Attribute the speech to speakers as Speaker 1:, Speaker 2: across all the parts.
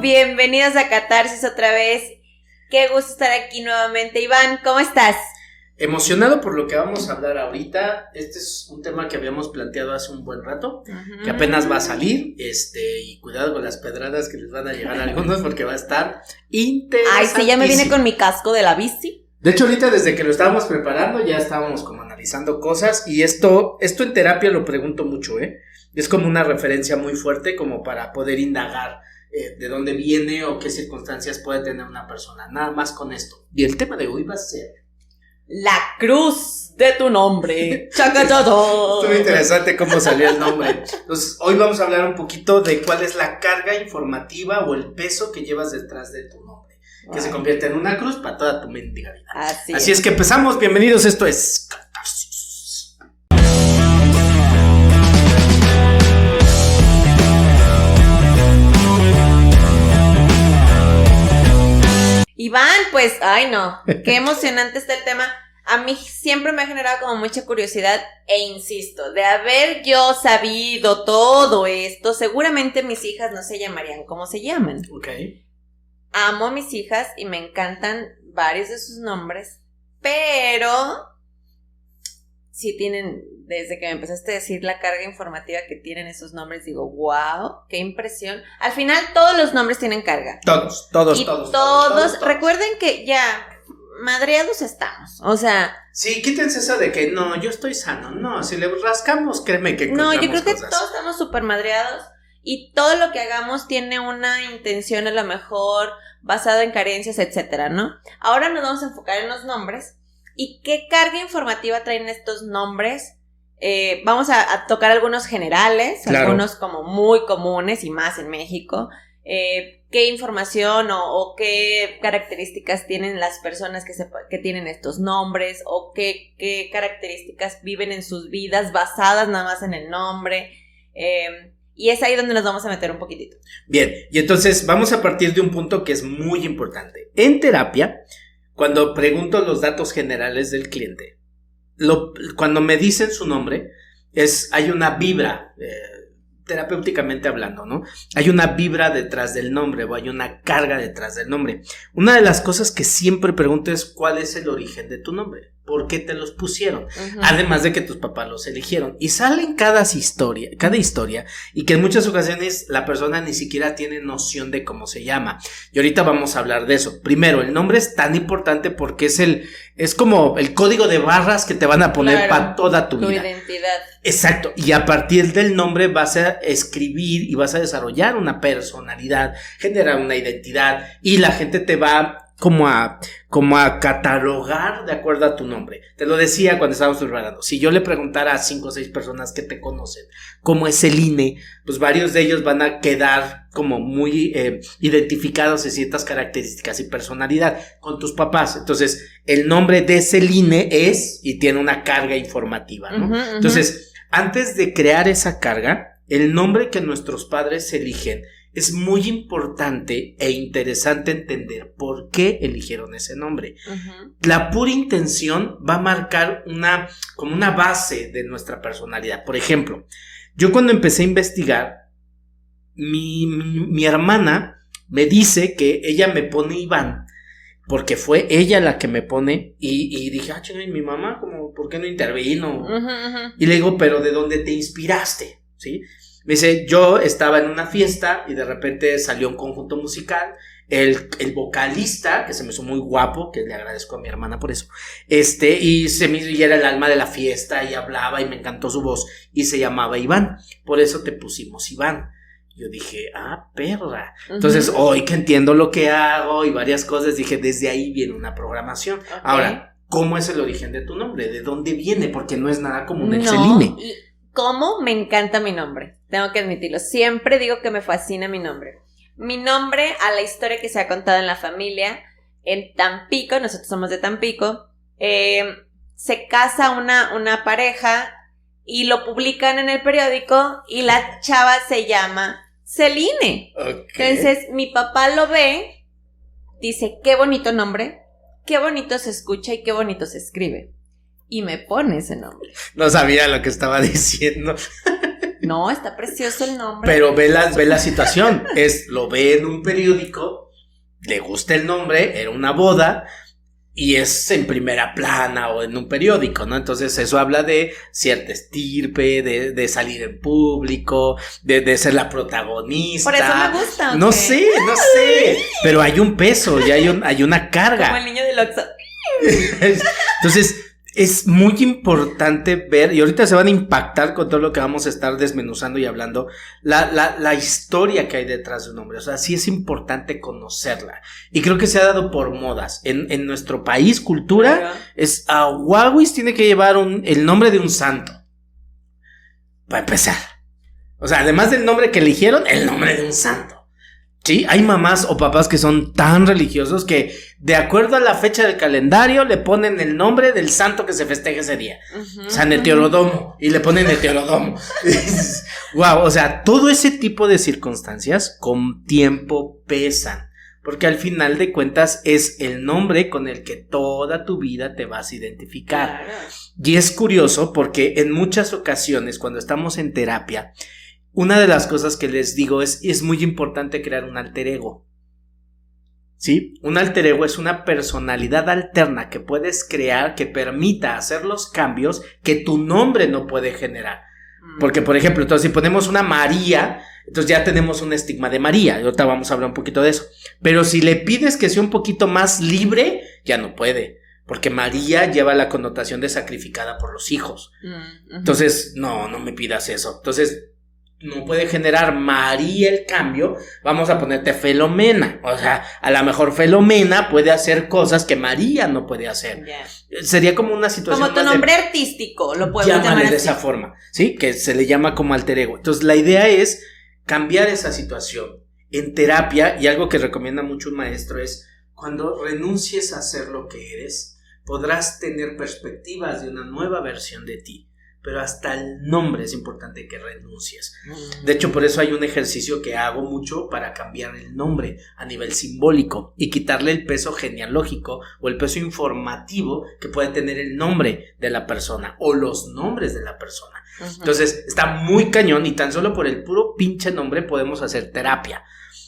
Speaker 1: Bienvenidos a Catarsis otra vez. Qué gusto estar aquí nuevamente. Iván, ¿cómo estás?
Speaker 2: Emocionado por lo que vamos a hablar ahorita. Este es un tema que habíamos planteado hace un buen rato, que apenas va a salir, y cuidado con las pedradas que les van a llegar a algunos porque va a estar interesantísimo.
Speaker 1: Ay, sí, ya me vine con mi casco de la bici.
Speaker 2: De hecho, ahorita desde que lo estábamos preparando ya estábamos como analizando cosas y esto en terapia lo pregunto mucho, es como una referencia muy fuerte como para poder indagar de dónde viene o qué circunstancias puede tener una persona, nada más con esto. Y el tema de hoy va a ser
Speaker 1: la cruz de tu nombre. Chacachado.
Speaker 2: Estuvo interesante cómo salió el nombre. Entonces, hoy vamos a hablar un poquito de cuál es la carga informativa o el peso que llevas detrás de tu nombre, que se convierte en una cruz para toda tu mendiga vida. Así es que empezamos. Bienvenidos, esto es Catarsis.
Speaker 1: Iván, pues, ay no, qué emocionante está el tema. A mí siempre me ha generado como mucha curiosidad e insisto, de haber yo sabido todo esto, seguramente mis hijas no se llamarían como se llaman.
Speaker 2: Okay.
Speaker 1: Amo a mis hijas y me encantan varios de sus nombres, pero sí tienen, desde que me empezaste a decir la carga informativa que tienen esos nombres, digo, wow, qué impresión. Al final todos los nombres tienen carga. Todos. Recuerden que ya madreados estamos, o sea.
Speaker 2: Sí, quítense eso de que no, yo estoy sano, no, si le rascamos, créeme que
Speaker 1: no, yo creo que
Speaker 2: cosas.
Speaker 1: Todos estamos súper madreados y todo lo que hagamos tiene una intención a lo mejor basada en carencias, etcétera, ¿no? Ahora nos vamos a enfocar en los nombres y qué carga informativa traen estos nombres. Vamos a tocar algunos generales, claro. Algunos como muy comunes y más en México. ¿Qué información o qué características tienen las personas que tienen estos nombres o qué características viven en sus vidas basadas nada más en el nombre? Y es ahí donde nos vamos a meter un poquitito.
Speaker 2: Bien, y entonces vamos a partir de un punto que es muy importante. En terapia, cuando pregunto los datos generales del cliente, cuando me dicen su nombre, hay una vibra, terapéuticamente hablando, ¿no? Hay una vibra detrás del nombre o hay una carga detrás del nombre. Una de las cosas que siempre pregunto es ¿cuál es el origen de tu nombre? ¿Por qué te los pusieron? Uh-huh. Además de que tus papás los eligieron. Y salen cada historia, y que en muchas ocasiones la persona ni siquiera tiene noción de cómo se llama. Y ahorita vamos a hablar de eso. Primero, el nombre es tan importante porque es como el código de barras que te van a poner para toda tu vida.
Speaker 1: Tu identidad.
Speaker 2: Exacto. Y a partir del nombre vas a escribir y vas a desarrollar una personalidad, generar una identidad y la gente te va como a catalogar de acuerdo a tu nombre. Te lo decía cuando estábamos preparando. Si yo le preguntara a 5 o 6 personas que te conocen cómo es el INE, pues varios de ellos van a quedar como muy identificados en ciertas características y personalidad con tus papás. Entonces, el nombre de ese INE es y tiene una carga informativa, ¿no? Uh-huh. Entonces, antes de crear esa carga, el nombre que nuestros padres eligen es muy importante e interesante entender por qué eligieron ese nombre. Uh-huh. La pura intención va a marcar como una base de nuestra personalidad. Por ejemplo, yo cuando empecé a investigar, mi hermana me dice que ella me pone Iván porque fue ella la que me pone y dije, chinga, mi mamá, como, ¿por qué no intervino? Uh-huh, uh-huh. Y le digo, pero ¿de dónde te inspiraste? ¿Sí? Me dice, yo estaba en una fiesta y de repente salió un conjunto musical, el vocalista, que se me hizo muy guapo, que le agradezco a mi hermana por eso, y era el alma de la fiesta y hablaba y me encantó su voz y se llamaba Iván, por eso te pusimos Iván. Yo dije, perra. Uh-huh. Entonces, hoy que entiendo lo que hago y varias cosas, dije, desde ahí viene una programación. Okay. Ahora, ¿cómo es el origen de tu nombre? ¿De dónde viene? Porque no es nada común en Celine.
Speaker 1: ¿Cómo? Me encanta mi nombre, tengo que admitirlo, siempre digo que me fascina mi nombre. Mi nombre, a la historia que se ha contado en la familia, en Tampico, nosotros somos de Tampico, se casa una pareja y lo publican en el periódico y la chava se llama Celine. Okay. Entonces mi papá lo ve, dice, qué bonito nombre, qué bonito se escucha y qué bonito se escribe. Y me pone ese nombre.
Speaker 2: No sabía lo que estaba diciendo.
Speaker 1: No, está precioso el nombre.
Speaker 2: Pero ve la situación. Lo ve en un periódico, le gusta el nombre, era una boda, y es en primera plana o en un periódico, ¿no? Entonces eso habla de cierta estirpe, de salir en público, de ser la protagonista.
Speaker 1: Por eso me gusta, ¿o
Speaker 2: no
Speaker 1: qué?
Speaker 2: sé, pero hay un peso y hay una carga.
Speaker 1: Como el niño del Oxxo.
Speaker 2: Entonces es muy importante ver, y ahorita se van a impactar con todo lo que vamos a estar desmenuzando y hablando, la historia que hay detrás de un nombre. O sea, sí es importante conocerla. Y creo que se ha dado por modas. En nuestro país, cultura, a Huawis tiene que llevar el nombre de un santo. Para empezar. O sea, además del nombre que eligieron, el nombre de un santo. Sí, hay mamás o papás que son tan religiosos que de acuerdo a la fecha del calendario le ponen el nombre del santo que se festeja ese día. San Eteorodomo, y le ponen Eteorodomo. Wow, o sea, todo ese tipo de circunstancias con tiempo pesan, porque al final de cuentas es el nombre con el que toda tu vida te vas a identificar. Claro. Y es curioso porque en muchas ocasiones cuando estamos en terapia, una de las cosas que les digo es muy importante crear un alter ego. ¿Sí? Un alter ego es una personalidad alterna que puedes crear que permita hacer los cambios que tu nombre no puede generar. Porque, por ejemplo, entonces si ponemos una María, entonces ya tenemos un estigma de María. Ahorita vamos a hablar un poquito de eso. Pero si le pides que sea un poquito más libre, ya no puede. Porque María lleva la connotación de sacrificada por los hijos. Entonces, no me pidas eso. Entonces, no puede generar María el cambio, vamos a ponerte Filomena. O sea, a lo mejor Filomena puede hacer cosas que María no puede hacer. Sería como una situación
Speaker 1: como tu nombre artístico, lo podemos llamar así.
Speaker 2: De esa forma, ¿sí? Que se le llama como alter ego. Entonces, la idea es cambiar esa situación. En terapia, y algo que recomienda mucho un maestro es, cuando renuncies a ser lo que eres, podrás tener perspectivas de una nueva versión de ti. Pero hasta el nombre es importante que renuncies. De hecho, por eso hay un ejercicio que hago mucho para cambiar el nombre a nivel simbólico y quitarle el peso genealógico o el peso informativo que puede tener el nombre de la persona o los nombres de la persona. Entonces, está muy cañón y tan solo por el puro pinche nombre podemos hacer terapia.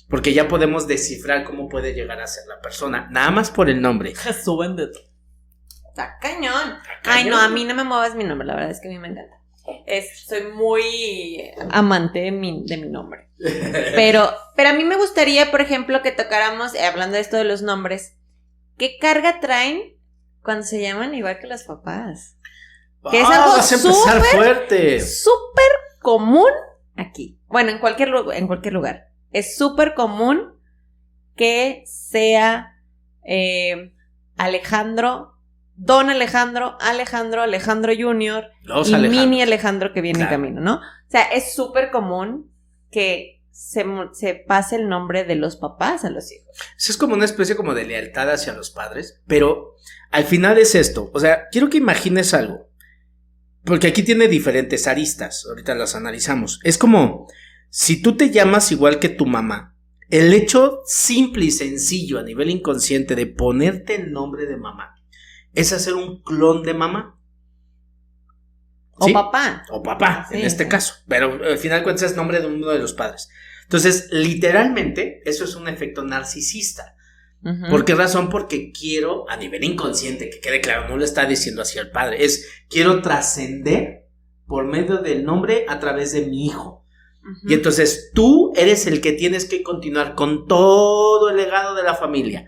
Speaker 2: Porque ya podemos descifrar cómo puede llegar a ser la persona, nada más por el nombre.
Speaker 1: Jesús bendito. Está cañón. Ay, no, a mí no me muevas mi nombre, la verdad es que a mí me encanta. Soy muy amante de mi nombre. Pero a mí me gustaría, por ejemplo, que tocáramos, hablando de esto de los nombres, ¿qué carga traen cuando se llaman igual que los papás? Que es algo súper común aquí. Bueno, en cualquier lugar. Es súper común que sea Alejandro, Don Alejandro, Alejandro Junior y Mini Alejandro que viene en camino, ¿no? O sea, es súper común que se pase el nombre de los papás a los hijos.
Speaker 2: Eso es como una especie como de lealtad hacia los padres, pero al final es esto. O sea, quiero que imagines algo, porque aquí tiene diferentes aristas, ahorita las analizamos. Es como si tú te llamas igual que tu mamá, el hecho simple y sencillo a nivel inconsciente de ponerte el nombre de mamá es hacer un clon de mamá.
Speaker 1: ¿Sí?
Speaker 2: O papá, sí, en este caso. Pero al final de cuentas es nombre de uno de los padres. Entonces, literalmente, eso es un efecto narcisista. ¿Por qué razón? Porque quiero, a nivel inconsciente, que quede claro, no lo está diciendo así al padre, quiero trascender por medio del nombre a través de mi hijo. Y entonces tú eres el que tienes que continuar con todo el legado de la familia.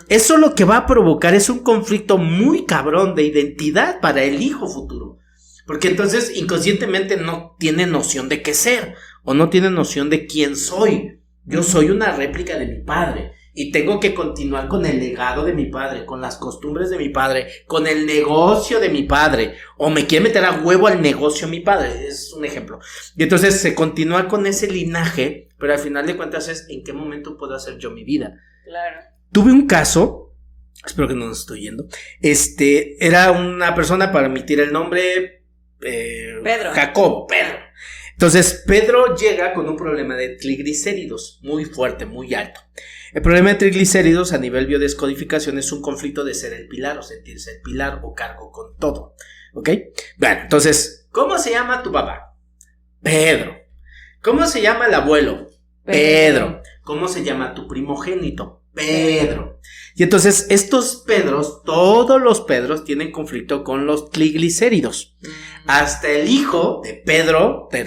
Speaker 2: Eso lo que va a provocar es un conflicto muy cabrón de identidad para el hijo futuro, porque entonces inconscientemente no tiene noción de qué ser o no tiene noción de quién soy. Yo soy una réplica de mi padre y tengo que continuar con el legado de mi padre, con las costumbres de mi padre, con el negocio de mi padre, o me quiere meter a huevo al negocio mi padre, es un ejemplo. Y entonces se continúa con ese linaje, pero al final de cuentas es ¿en qué momento puedo hacer yo mi vida? Claro. Tuve un caso, espero que no nos estoy yendo, era una persona, para omitir el nombre,
Speaker 1: Pedro.
Speaker 2: Jacobo, Pedro. Entonces Pedro llega con un problema de triglicéridos muy fuerte, muy alto. El problema de triglicéridos a nivel biodescodificación es un conflicto de ser el pilar o sentirse el pilar o cargo con todo, ¿ok? Bueno, entonces, ¿cómo se llama tu papá? Pedro. ¿Cómo se llama el abuelo? Pedro. ¿Cómo se llama tu primogénito? Pedro. Y entonces estos Pedros, todos los Pedros tienen conflicto con los triglicéridos. Hasta el hijo de Pedro III,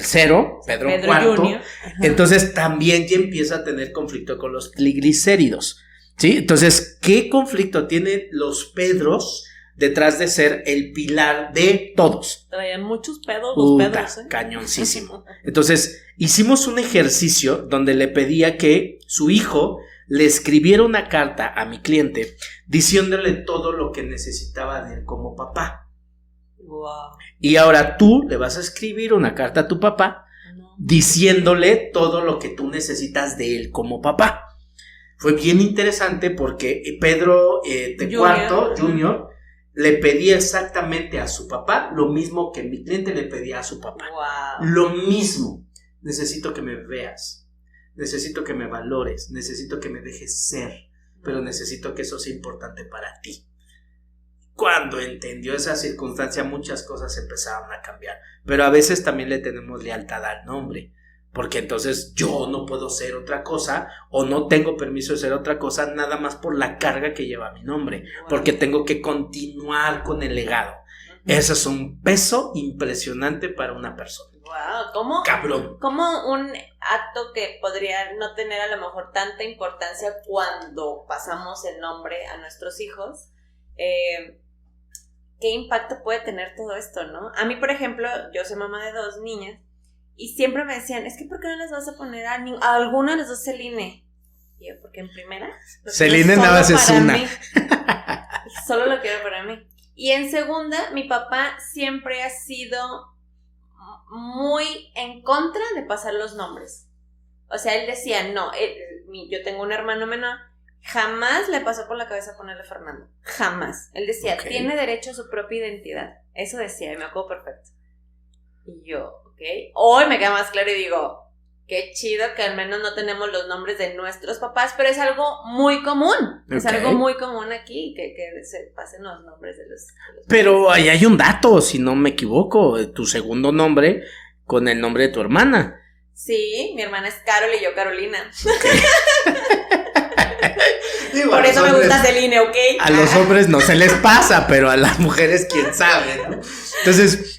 Speaker 2: Pedro IV, entonces también ya empieza a tener conflicto con los triglicéridos. ¿Sí? Entonces, ¿qué conflicto tienen los Pedros detrás de ser el pilar de todos?
Speaker 1: Traían muchos pedos los Pedros,
Speaker 2: cañoncísimo. Entonces, hicimos un ejercicio donde le pedía que su hijo le escribiera una carta a mi cliente diciéndole todo lo que necesitaba de él como papá.
Speaker 1: Wow.
Speaker 2: Y ahora tú le vas a escribir una carta a tu papá diciéndole todo lo que tú necesitas de él como papá. Fue bien interesante porque Pedro IV Jr. le pedía exactamente a su papá lo mismo que mi cliente le pedía a su papá.
Speaker 1: Wow.
Speaker 2: Lo mismo. Necesito que me veas. Necesito que me valores. Necesito que me dejes ser. Pero necesito que eso sea importante para ti. Cuando entendió esa circunstancia, muchas cosas empezaron a cambiar. Pero a veces también le tenemos lealtad al nombre. Porque entonces yo no puedo ser otra cosa o no tengo permiso de ser otra cosa nada más por la carga que lleva mi nombre. Wow. Porque tengo que continuar con el legado. Eso es un peso impresionante para una persona.
Speaker 1: Wow, ¿cómo?
Speaker 2: Cabrón.
Speaker 1: Como un acto que podría no tener a lo mejor tanta importancia cuando pasamos el nombre a nuestros hijos. ¿Qué impacto puede tener todo esto, no? A mí, por ejemplo, yo soy mamá de 2 niñas. Y siempre me decían, es que ¿por qué no les vas a poner a alguna de las dos Celine? Y yo, porque en primera
Speaker 2: Celine nada más es una.
Speaker 1: Solo lo quiero para mí. Y en segunda, mi papá siempre ha sido muy en contra de pasar los nombres. O sea, él decía, no, yo tengo un hermano menor, jamás le pasó por la cabeza ponerle Fernando. Jamás. Él decía, tiene derecho a su propia identidad. Eso decía, y me acuerdo perfecto. Y yo, hoy me queda más claro y digo, qué chido que al menos no tenemos los nombres de nuestros papás, pero es algo muy común. Es algo muy común aquí, que se pasen los nombres de los
Speaker 2: pero ahí hay un dato, si no me equivoco, tu segundo nombre con el nombre de tu hermana.
Speaker 1: Sí, mi hermana es Carol y yo Carolina.
Speaker 2: Digo,
Speaker 1: por eso me gusta Celine, ¿ok?
Speaker 2: A los hombres no se les pasa, pero a las mujeres quién sabe, ¿no? Entonces,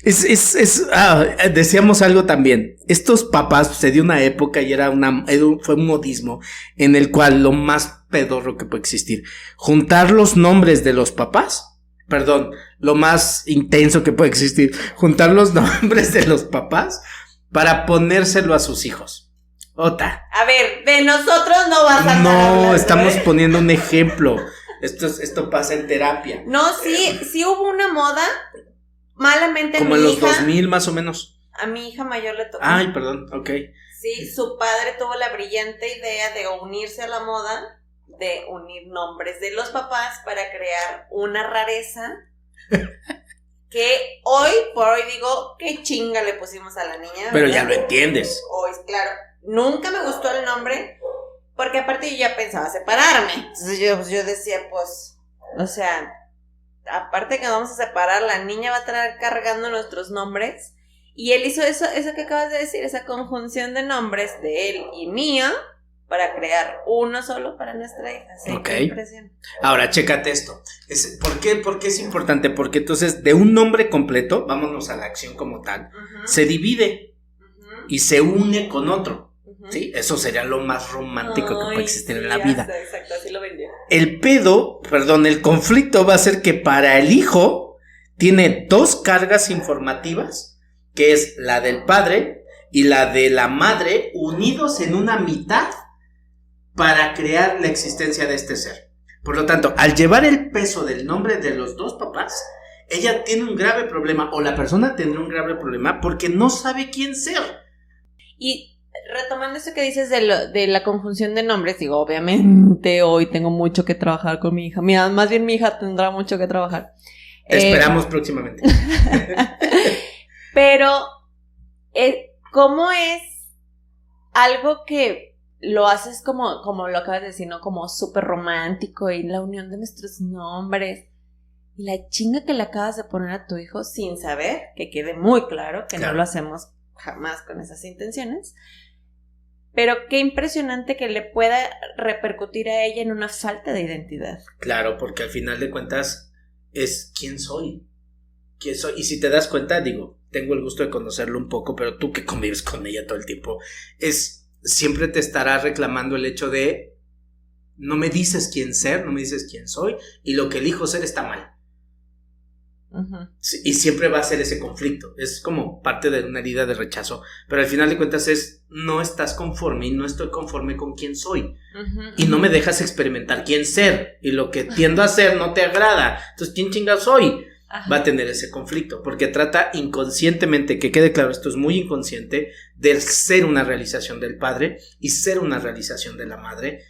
Speaker 2: decíamos algo también. Estos papás, se dio una época y fue un modismo en el cual lo más pedorro que puede existir, juntar los nombres de los papás, lo más intenso que puede existir, juntar los nombres de los papás para ponérselo a sus hijos. Ota.
Speaker 1: A ver, de nosotros no vas a
Speaker 2: No, estamos poniendo un ejemplo. Esto pasa en terapia.
Speaker 1: No, sí hubo una moda. Malamente
Speaker 2: como en los 2000 más o menos.
Speaker 1: A mi hija mayor le tocó.
Speaker 2: Ay, perdón, ok.
Speaker 1: Sí, su padre tuvo la brillante idea de unirse a la moda, de unir nombres de los papás para crear una rareza que hoy por hoy digo, qué chinga le pusimos a la niña.
Speaker 2: Pero ya lo entiendes.
Speaker 1: Hoy, claro, nunca me gustó el nombre, porque aparte yo ya pensaba separarme. Entonces yo decía, pues, o sea, aparte que vamos a separar, la niña va a estar cargando nuestros nombres. Y él hizo eso que acabas de decir, esa conjunción de nombres de él y mío para crear uno solo para nuestra hija. Sí,
Speaker 2: ok. Ahora, chécate esto. ¿Por qué es importante? Porque entonces de un nombre completo, vámonos a la acción como tal, se divide y se une con otro. ¿Sí? Eso sería lo más romántico que puede existir en la vida.
Speaker 1: Exacto, así lo vendió.
Speaker 2: El conflicto va a ser que para el hijo tiene 2 cargas informativas, que es la del padre y la de la madre, unidos en una mitad para crear la existencia de este ser. Por lo tanto, al llevar el peso del nombre de los 2 papás, ella tiene un grave problema, o la persona tendrá un grave problema porque no sabe quién ser.
Speaker 1: Y retomando eso que dices de la conjunción de nombres, digo, obviamente hoy tengo mucho que trabajar con mi hija. Mira, más bien mi hija tendrá mucho que trabajar.
Speaker 2: Esperamos próximamente.
Speaker 1: Pero, ¿cómo es algo que lo haces como lo acabas de decir, ¿no? Como súper romántico y la unión de nuestros nombres y la chinga que le acabas de poner a tu hijo sin saber, que quede muy claro que no lo hacemos jamás con esas intenciones. Pero qué impresionante que le pueda repercutir a ella en una falta de identidad.
Speaker 2: Claro, porque al final de cuentas es quién soy. ¿Quién soy? Y si te das cuenta, digo, tengo el gusto de conocerlo un poco, pero tú que convives con ella todo el tiempo, siempre te estará reclamando el hecho de no me dices quién ser, no me dices quién soy, y lo que elijo ser está mal.
Speaker 1: Uh-huh.
Speaker 2: Y siempre va a ser ese conflicto, es como parte de una herida de rechazo, pero al final de cuentas no estás conforme y no estoy conforme con quién soy,
Speaker 1: uh-huh,
Speaker 2: y no me dejas experimentar quién ser, y lo que tiendo a ser no te agrada, entonces ¿quién chingados soy? Va a tener ese conflicto, porque trata inconscientemente, que quede claro, esto es muy inconsciente, de ser una realización del padre y ser una realización de la madre,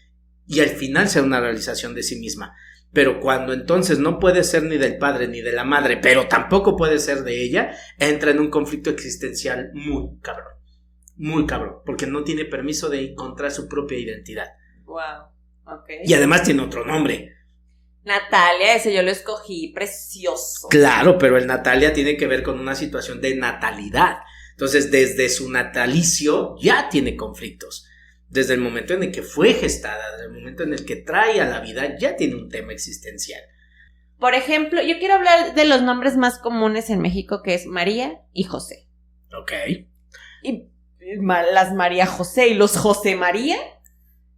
Speaker 2: y al final ser una realización de sí misma. Pero cuando entonces no puede ser ni del padre ni de la madre, pero tampoco puede ser de ella, entra en un conflicto existencial muy cabrón, porque no tiene permiso de encontrar su propia identidad.
Speaker 1: Wow, ok.
Speaker 2: Y además tiene otro nombre.
Speaker 1: Natalia, ese yo lo escogí, precioso.
Speaker 2: Claro, pero el Natalia tiene que ver con una situación de natalidad. Entonces, desde su natalicio ya tiene conflictos. Desde el momento en el que fue gestada, desde el momento en el que trae a la vida, ya tiene un tema existencial.
Speaker 1: Por ejemplo, yo quiero hablar de los nombres más comunes en México, que es María y José.
Speaker 2: Ok.
Speaker 1: Y las María José y los José María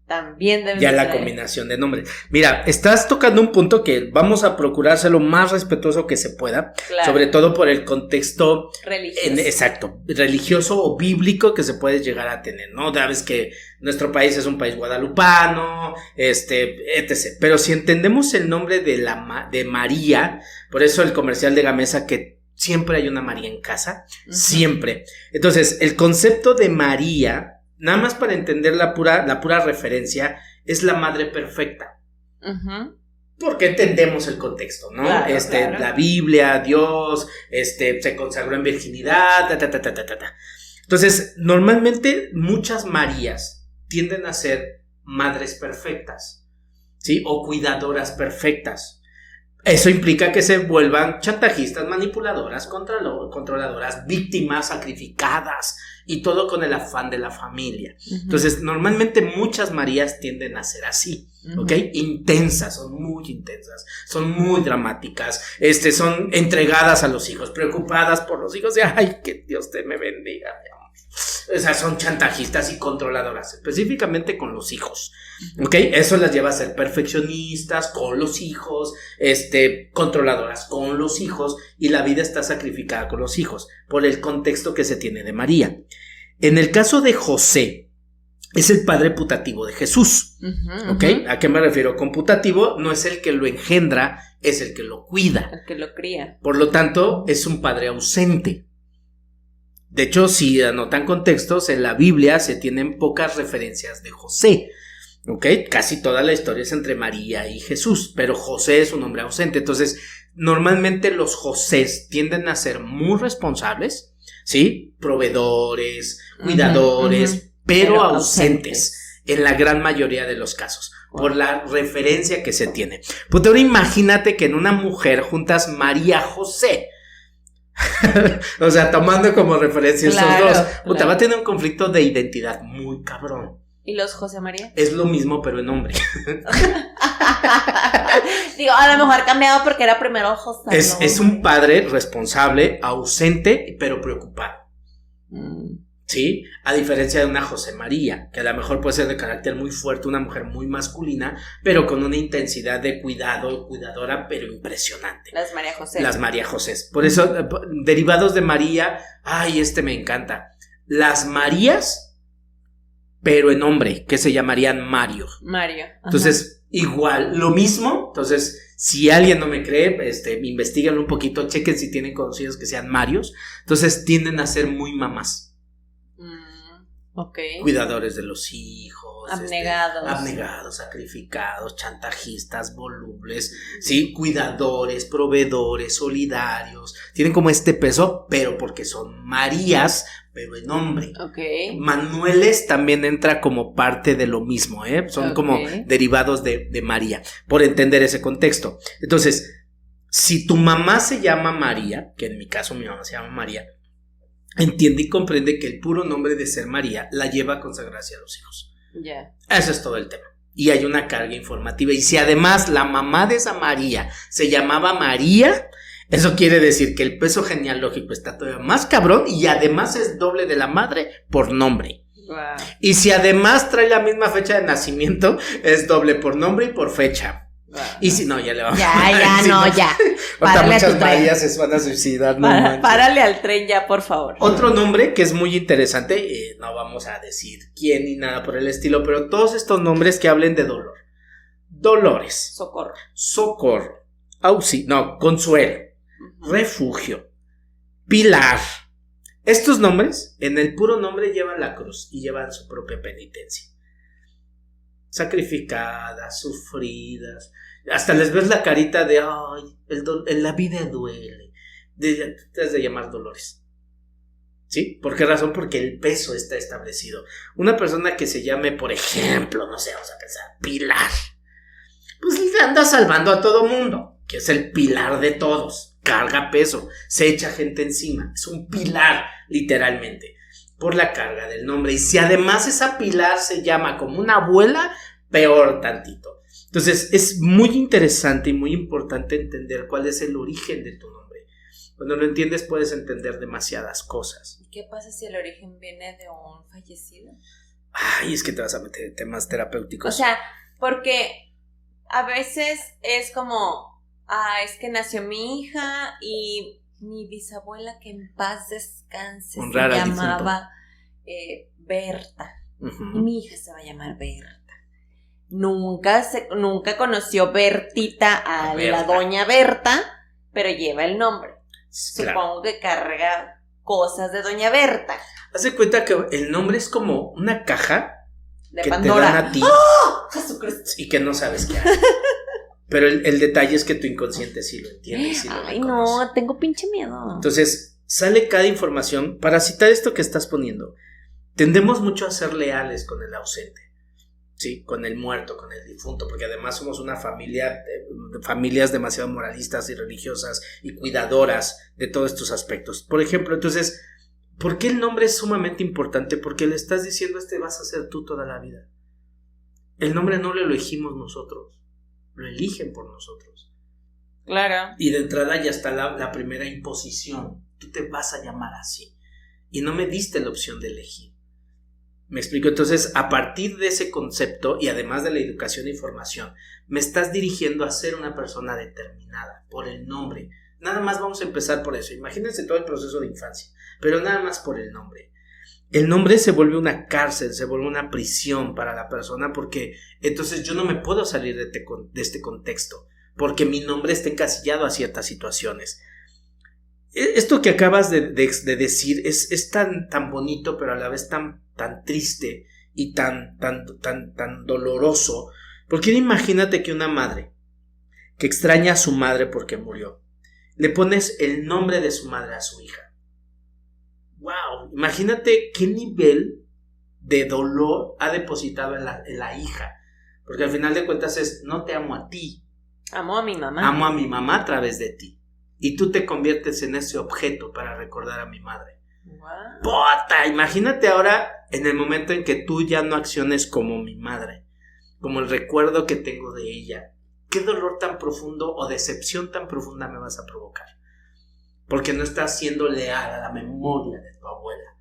Speaker 1: también deben
Speaker 2: Ya la
Speaker 1: traer.
Speaker 2: combinación de nombres. Mira, estás tocando un punto que vamos a procurar ser lo más respetuoso que se pueda,
Speaker 1: Claro.
Speaker 2: sobre todo por el contexto
Speaker 1: Religioso.
Speaker 2: exacto, religioso o bíblico que se puede llegar a tener, ¿no? Sabes que nuestro país es un país guadalupano, etc. Pero si entendemos el nombre de María, por eso el comercial de Gamesa que siempre hay una María en casa,
Speaker 1: Uh-huh.
Speaker 2: siempre. Entonces, el concepto de María, nada más para entender la pura referencia, es la madre perfecta.
Speaker 1: Uh-huh.
Speaker 2: Porque entendemos el contexto, ¿no?
Speaker 1: Claro, claro.
Speaker 2: La Biblia, Dios, se consagró en virginidad, Entonces, normalmente muchas Marías tienden a ser madres perfectas, ¿sí? O cuidadoras perfectas. Eso implica que se vuelvan chantajistas, manipuladoras, controladoras, víctimas, sacrificadas, y todo con el afán de la familia.
Speaker 1: Uh-huh.
Speaker 2: Entonces, normalmente muchas Marías tienden a ser así, ¿ok? Intensas, son muy dramáticas, son entregadas a los hijos, preocupadas por los hijos, ay, que Dios te me bendiga, mi amor. O sea, son chantajistas y controladoras, específicamente con los hijos, ¿ok? Eso las lleva a ser perfeccionistas con los hijos, controladoras con los hijos, y la vida está sacrificada con los hijos, por el contexto que se tiene de María. En el caso de José, es el padre putativo de Jesús,
Speaker 1: Uh-huh,
Speaker 2: ¿ok?
Speaker 1: uh-huh.
Speaker 2: ¿A qué me refiero con putativo? No es el que lo engendra, es el que lo cuida.
Speaker 1: El que lo cría.
Speaker 2: Por lo tanto, es un padre ausente. De hecho, si anotan contextos, en la Biblia se tienen pocas referencias de José, ¿ok? Casi toda la historia es entre María y Jesús, pero José es un hombre ausente. Entonces, normalmente los Josés tienden a ser muy responsables, ¿sí? Proveedores, cuidadores,
Speaker 1: uh-huh.
Speaker 2: pero ausentes en la gran mayoría de los casos, por la referencia que se tiene. Pues ahora imagínate que en una mujer juntas María José. O sea, tomando como referencia
Speaker 1: Claro,
Speaker 2: esos dos, puta,
Speaker 1: claro.
Speaker 2: va a tener un conflicto de identidad muy cabrón.
Speaker 1: ¿Y los José María?
Speaker 2: Es lo mismo, pero en hombre.
Speaker 1: Digo, a lo mejor cambiado porque era primero José.
Speaker 2: Es un padre responsable, ausente, pero preocupado. ¿Sí? A diferencia de una José María, que a lo mejor puede ser de carácter muy fuerte, una mujer muy masculina, pero con una intensidad de cuidadora, pero impresionante.
Speaker 1: Las María José.
Speaker 2: Las María Josés. Por eso, derivados de María, ay, me encanta. Las Marías, pero en hombre, que se llamarían Mario.
Speaker 1: Mario. Ajá.
Speaker 2: Entonces, igual, lo mismo. Entonces, si alguien no me cree, investíguenlo un poquito, chequen si tienen conocidos que sean Marios. Entonces, tienden a ser muy mamás.
Speaker 1: Ok.
Speaker 2: Cuidadores de los hijos.
Speaker 1: Abnegados.
Speaker 2: Sacrificados, chantajistas, volubles, ¿sí? Cuidadores, proveedores, solidarios. Tienen como este peso, pero porque son Marías, pero en hombre.
Speaker 1: Ok.
Speaker 2: Manueles también entra como parte de lo mismo, son como derivados de María, por entender ese contexto. Entonces, si tu mamá se llama María, que en mi caso mi mamá se llama María, entiende y comprende que el puro nombre de ser María la lleva a consagrarse a los hijos.
Speaker 1: Ya.
Speaker 2: Eso es todo el tema. Y hay una carga informativa. Y si además la mamá de esa María se llamaba María, eso quiere decir que el peso genealógico está todavía más cabrón y además es doble de la madre por nombre.
Speaker 1: Wow.
Speaker 2: Y si además trae la misma fecha de nacimiento, es doble por nombre y por fecha.
Speaker 1: Wow.
Speaker 2: Y si no, ya le vamos
Speaker 1: Ya,
Speaker 2: si
Speaker 1: no, ya.
Speaker 2: Ahorita
Speaker 1: Párale a tu
Speaker 2: muchas
Speaker 1: tren.
Speaker 2: Marías se van a suicidar. No manches.
Speaker 1: Párale al tren ya, por favor.
Speaker 2: Otro nombre que es muy interesante, no vamos a decir quién ni nada por el estilo, pero todos estos nombres que hablen de dolor. Dolores,
Speaker 1: Socorro.
Speaker 2: socorro, consuelo, refugio, pilar. Estos nombres, en el puro nombre llevan la cruz y llevan su propia penitencia. Sacrificadas, sufridas, hasta les ves la carita de ay, la vida duele. Te has de llamar Dolores. ¿Sí? ¿Por qué razón? Porque el peso está establecido. Una persona que se llame, por ejemplo, no sé, vamos a pensar, Pilar, pues le anda salvando a todo mundo, que es el pilar de todos. Carga peso, se echa gente encima, es un pilar, literalmente, por la carga del nombre. Y si además esa pilar se llama como una abuela, peor tantito. Entonces es muy interesante y muy importante entender cuál es el origen de tu nombre. Cuando lo entiendes puedes entender demasiadas cosas.
Speaker 1: ¿Y qué pasa si el origen viene de un fallecido?
Speaker 2: Ay, es que te vas a meter en temas terapéuticos.
Speaker 1: O sea, porque a veces es como, es que nació mi hija y mi bisabuela, que en paz descanse,
Speaker 2: Honrar
Speaker 1: se
Speaker 2: al
Speaker 1: llamaba Berta.
Speaker 2: Uh-huh.
Speaker 1: Y mi hija se va a llamar Berta. Nunca conoció Bertita a la doña Berta, pero lleva el nombre.
Speaker 2: Claro.
Speaker 1: Supongo que carga cosas de doña Berta.
Speaker 2: Haz de cuenta que el nombre es como una caja
Speaker 1: De
Speaker 2: que
Speaker 1: Pandora.
Speaker 2: te dan a ti.
Speaker 1: ¡Oh! Jesucristo.
Speaker 2: Y que no sabes qué hay. Pero el detalle es que tu inconsciente sí lo entiende. Sí lo
Speaker 1: Ay,
Speaker 2: reconoce.
Speaker 1: no, tengo pinche miedo.
Speaker 2: Entonces, sale cada información. Para citar esto que estás poniendo, tendemos mucho a ser leales con el ausente. Sí, con el muerto, con el difunto, porque además somos una familia, familias demasiado moralistas y religiosas y cuidadoras de todos estos aspectos. Por ejemplo, entonces, ¿por qué el nombre es sumamente importante? Porque le estás diciendo vas a ser tú toda la vida. El nombre no lo elegimos nosotros, lo eligen por nosotros.
Speaker 1: Claro.
Speaker 2: Y de entrada ya está la primera imposición, tú te vas a llamar así. Y no me diste la opción de elegir. ¿Me explico? Entonces, a partir de ese concepto y además de la educación e información, me estás dirigiendo a ser una persona determinada por el nombre. Nada más vamos a empezar por eso. Imagínense todo el proceso de infancia, pero nada más por el nombre. El nombre se vuelve una cárcel, se vuelve una prisión para la persona porque entonces yo no me puedo salir de este contexto porque mi nombre está encasillado a ciertas situaciones. Esto que acabas de decir es tan bonito, pero a la vez tan triste y tan doloroso. Porque imagínate que una madre que extraña a su madre porque murió, le pones el nombre de su madre a su hija. ¡Wow! Imagínate qué nivel de dolor ha depositado en la hija. Porque al final de cuentas no te amo a ti.
Speaker 1: Amo a mi mamá.
Speaker 2: Amo a mi mamá a través de ti. Y tú te conviertes en ese objeto para recordar a mi madre.
Speaker 1: Wow.
Speaker 2: ¡Pota! Imagínate ahora en el momento en que tú ya no acciones como mi madre, como el recuerdo que tengo de ella. ¿Qué dolor tan profundo o decepción tan profunda me vas a provocar? Porque no estás siendo leal a la memoria de tu abuela.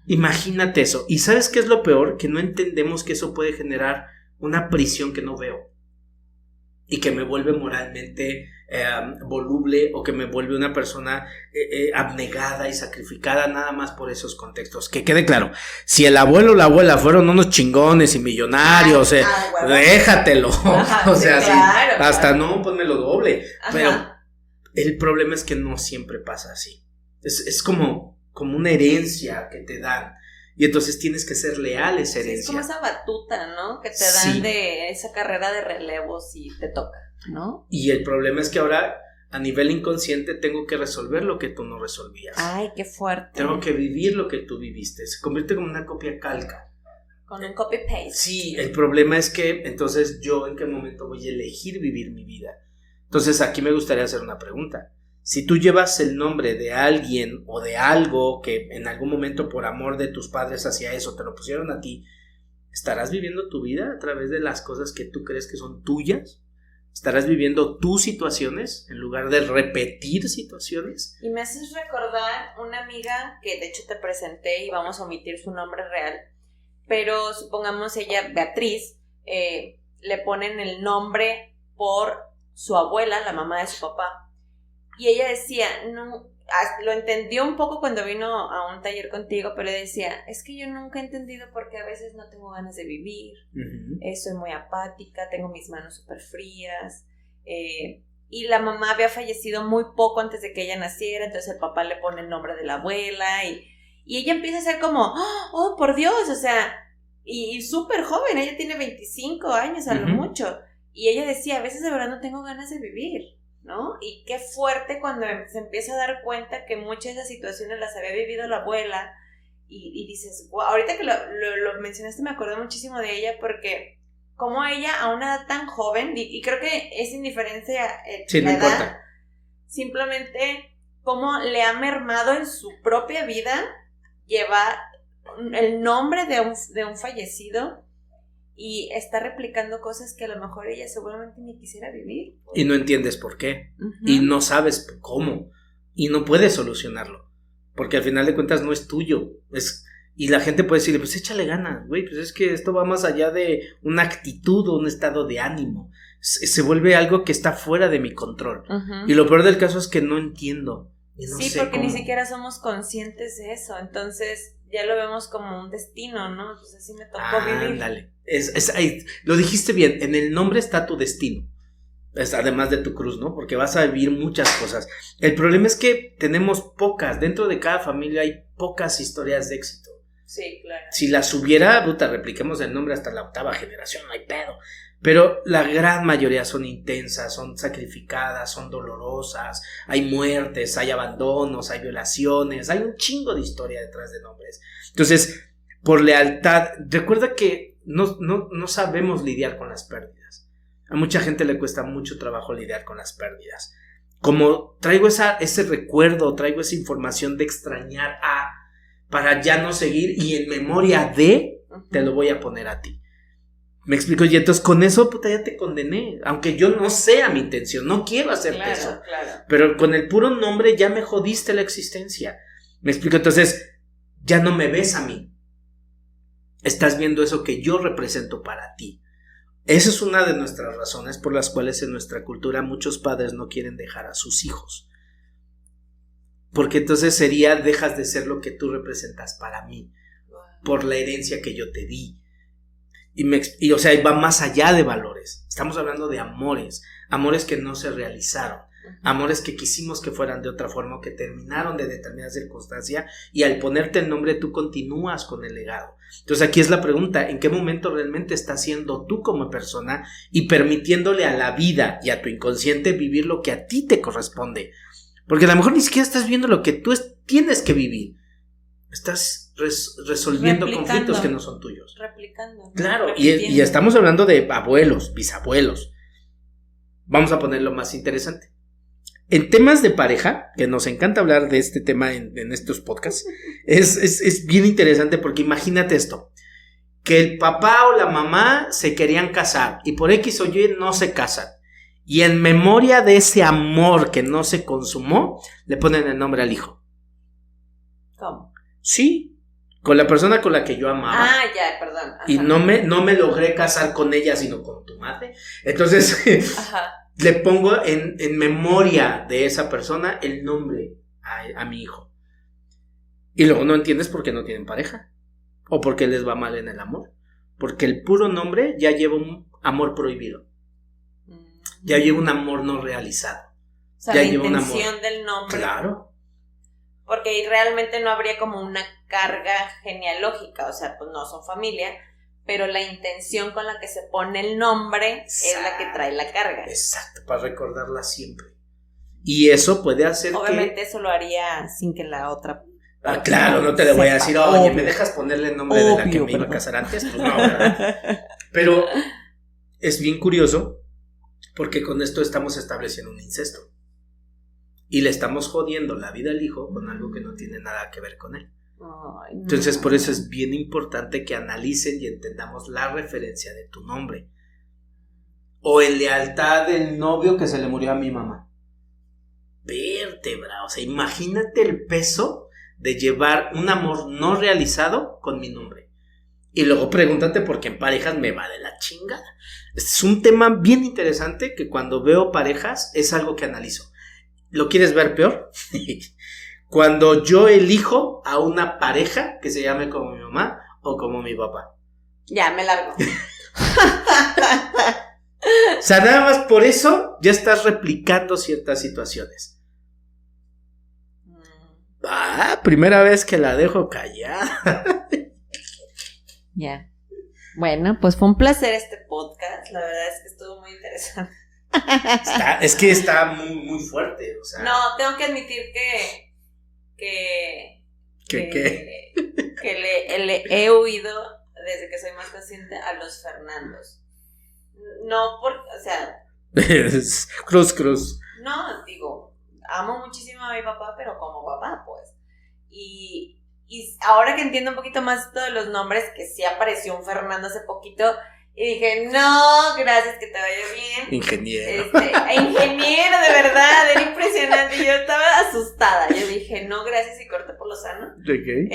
Speaker 2: Imagínate eso. ¿Y sabes qué es lo peor? Que no entendemos que eso puede generar una prisión que no veo. Y que me vuelve moralmente voluble o que me vuelve una persona abnegada y sacrificada nada más por esos contextos. Que quede claro, si el abuelo o la abuela fueron unos chingones y millonarios,
Speaker 1: bueno.
Speaker 2: déjatelo.
Speaker 1: Ajá,
Speaker 2: o sea,
Speaker 1: sí, claro,
Speaker 2: hasta no, ponmelo doble.
Speaker 1: Ajá.
Speaker 2: Pero el problema es que no siempre pasa así. Es como una herencia que te dan. Y entonces tienes que ser leal a esa herencia.
Speaker 1: Es como esa batuta, ¿no? Que te dan de esa carrera de relevos y te toca, ¿no?
Speaker 2: Y el problema es que ahora, a nivel inconsciente, tengo que resolver lo que tú no resolvías.
Speaker 1: Ay, qué fuerte.
Speaker 2: Tengo que vivir lo que tú viviste. Se convierte como una copia calca.
Speaker 1: Con un copy-paste.
Speaker 2: Sí, el problema es que, entonces, ¿yo en qué momento voy a elegir vivir mi vida? Entonces, aquí me gustaría hacer una pregunta. Si tú llevas el nombre de alguien o de algo que en algún momento por amor de tus padres hacia eso te lo pusieron a ti, ¿estarás viviendo tu vida a través de las cosas que tú crees que son tuyas? ¿Estarás viviendo tus situaciones en lugar de repetir situaciones?
Speaker 1: Y me haces recordar una amiga que de hecho te presenté y vamos a omitir su nombre real, pero supongamos ella, Beatriz, le ponen el nombre por su abuela, la mamá de su papá, y ella decía, no, lo entendió un poco cuando vino a un taller contigo, pero decía, es que yo nunca he entendido por qué a veces no tengo ganas de vivir, soy muy apática, tengo mis manos súper frías, y la mamá había fallecido muy poco antes de que ella naciera, entonces el papá le pone el nombre de la abuela, y ella empieza a ser como, oh, por Dios, o sea, y súper joven, ella tiene 25 años a lo mucho, y ella decía, a veces de verdad no tengo ganas de vivir, ¿no? Y qué fuerte cuando se empieza a dar cuenta que muchas de esas situaciones las había vivido la abuela, y dices, wow, ahorita que lo mencionaste me acordé muchísimo de ella, porque como ella a una edad tan joven, y creo que es indiferencia
Speaker 2: sí,
Speaker 1: la
Speaker 2: no
Speaker 1: edad,
Speaker 2: importa.
Speaker 1: Simplemente cómo le ha mermado en su propia vida llevar el nombre de un fallecido y está replicando cosas que a lo mejor ella seguramente ni quisiera vivir.
Speaker 2: Y no entiendes por qué. Y no sabes cómo. Y no puedes solucionarlo. Porque al final de cuentas no es tuyo. Y la gente puede decirle, pues échale ganas, güey. Pues es que esto va más allá de una actitud o un estado de ánimo. Se vuelve algo que está fuera de mi control. Y lo peor del caso es que no entiendo. Y no sé
Speaker 1: porque
Speaker 2: cómo.
Speaker 1: Ni siquiera somos conscientes de eso. Entonces ya lo vemos como un destino, ¿no? Pues así me tocó vivir.
Speaker 2: Ándale. Lo dijiste bien, en el nombre está tu destino. Además de tu cruz, ¿no? Porque vas a vivir muchas cosas. El problema es que tenemos pocas, dentro de cada familia hay pocas historias de éxito.
Speaker 1: Sí, claro.
Speaker 2: Si las hubiera, repliquemos el nombre hasta la 8ª generación, no hay pedo. Pero la gran mayoría son intensas, son sacrificadas, son dolorosas, hay muertes, hay abandonos, hay violaciones, hay un chingo de historia detrás de nombres. Entonces, por lealtad, recuerda que no sabemos lidiar con las pérdidas. A mucha gente le cuesta mucho trabajo lidiar con las pérdidas. Como traigo ese recuerdo, traigo esa información de extrañar para ya no seguir y en memoria de, te lo voy a poner a ti. ¿Me explico? Y entonces con eso, ya te condené. Aunque yo no sea mi intención, no quiero hacerte eso. Claro. Pero con el puro nombre ya me jodiste la existencia. ¿Me explico? Entonces, ya no me ves a mí. Estás viendo eso que yo represento para ti. Esa es una de nuestras razones por las cuales en nuestra cultura muchos padres no quieren dejar a sus hijos. Porque entonces dejas de ser lo que tú representas para mí. Por la herencia que yo te di. Y o sea, va más allá de valores. Estamos hablando de amores que no se realizaron, amores que quisimos que fueran de otra forma, que terminaron de determinada circunstancia, y al ponerte el nombre tú continúas con el legado. Entonces aquí es la pregunta, ¿en qué momento realmente estás siendo tú como persona y permitiéndole a la vida y a tu inconsciente vivir lo que a ti te corresponde? Porque a lo mejor ni siquiera estás viendo lo que tú tienes que vivir. Estás resolviendo conflictos que no son tuyos.
Speaker 1: Replicando.
Speaker 2: Claro, y estamos hablando de abuelos, bisabuelos. Vamos a ponerlo más interesante. En temas de pareja, que nos encanta hablar de este tema en estos podcasts, es bien interesante porque imagínate esto. Que el papá o la mamá se querían casar y por X o Y no se casan. Y en memoria de ese amor que no se consumó, le ponen el nombre al hijo.
Speaker 1: ¿Cómo?
Speaker 2: Sí, con la persona con la que yo amaba.
Speaker 1: Ya, perdón. Ajá.
Speaker 2: Y no me logré casar con ella, sino con tu madre. Entonces, le pongo en memoria de esa persona el nombre a mi hijo. Y luego no entiendes por qué no tienen pareja. O por qué les va mal en el amor. Porque el puro nombre ya lleva un amor prohibido. Ya lleva un amor no realizado.
Speaker 1: O sea,
Speaker 2: ya
Speaker 1: la intención del nombre.
Speaker 2: Claro.
Speaker 1: Porque realmente no habría como una carga genealógica, o sea, pues no son familia, pero la intención con la que se pone el nombre es la que trae la carga.
Speaker 2: Exacto, para recordarla siempre. Y eso puede hacer
Speaker 1: obviamente eso lo haría sin que la otra...
Speaker 2: claro, no te le voy a decir, oye, ¿me dejas ponerle el nombre de la que me iba a casar antes? Pues no, ¿verdad? Pero es bien curioso porque con esto estamos estableciendo un incesto. y le estamos jodiendo la vida al hijo con algo que no tiene nada que ver con él.
Speaker 1: Ay, no.
Speaker 2: Entonces, por eso es bien importante que analicen y entendamos la referencia de tu nombre. O en lealtad del novio que se le murió a mi mamá. Vértebra, o sea, imagínate el peso de llevar un amor no realizado con mi nombre. Y luego pregúntate por qué en parejas me va de la chingada. Es un tema bien interesante que cuando veo parejas es algo que analizo. ¿Lo quieres ver peor? Cuando yo elijo a una pareja que se llame como mi mamá o como mi papá.
Speaker 1: Ya, me largo.
Speaker 2: O sea, nada más por eso ya estás replicando ciertas situaciones. Primera vez que la dejo callada.
Speaker 1: Ya. Bueno, pues fue un placer este podcast. La verdad es que estuvo muy interesante.
Speaker 2: Es que está muy, muy fuerte. O sea,
Speaker 1: no, tengo que admitir que le he huido desde que soy más consciente a los Fernandos. No porque, o sea,
Speaker 2: cruz.
Speaker 1: no, digo, amo muchísimo a mi papá, pero como papá, pues. Y ahora que entiendo un poquito más esto de los nombres, que sí apareció un Fernando hace poquito, y dije, no, gracias, que te vaya bien.
Speaker 2: Ingeniero.
Speaker 1: Ingeniero, de verdad, era impresionante. Yo estaba asustada. Yo dije, no, gracias, y corté por lo sano.
Speaker 2: Okay.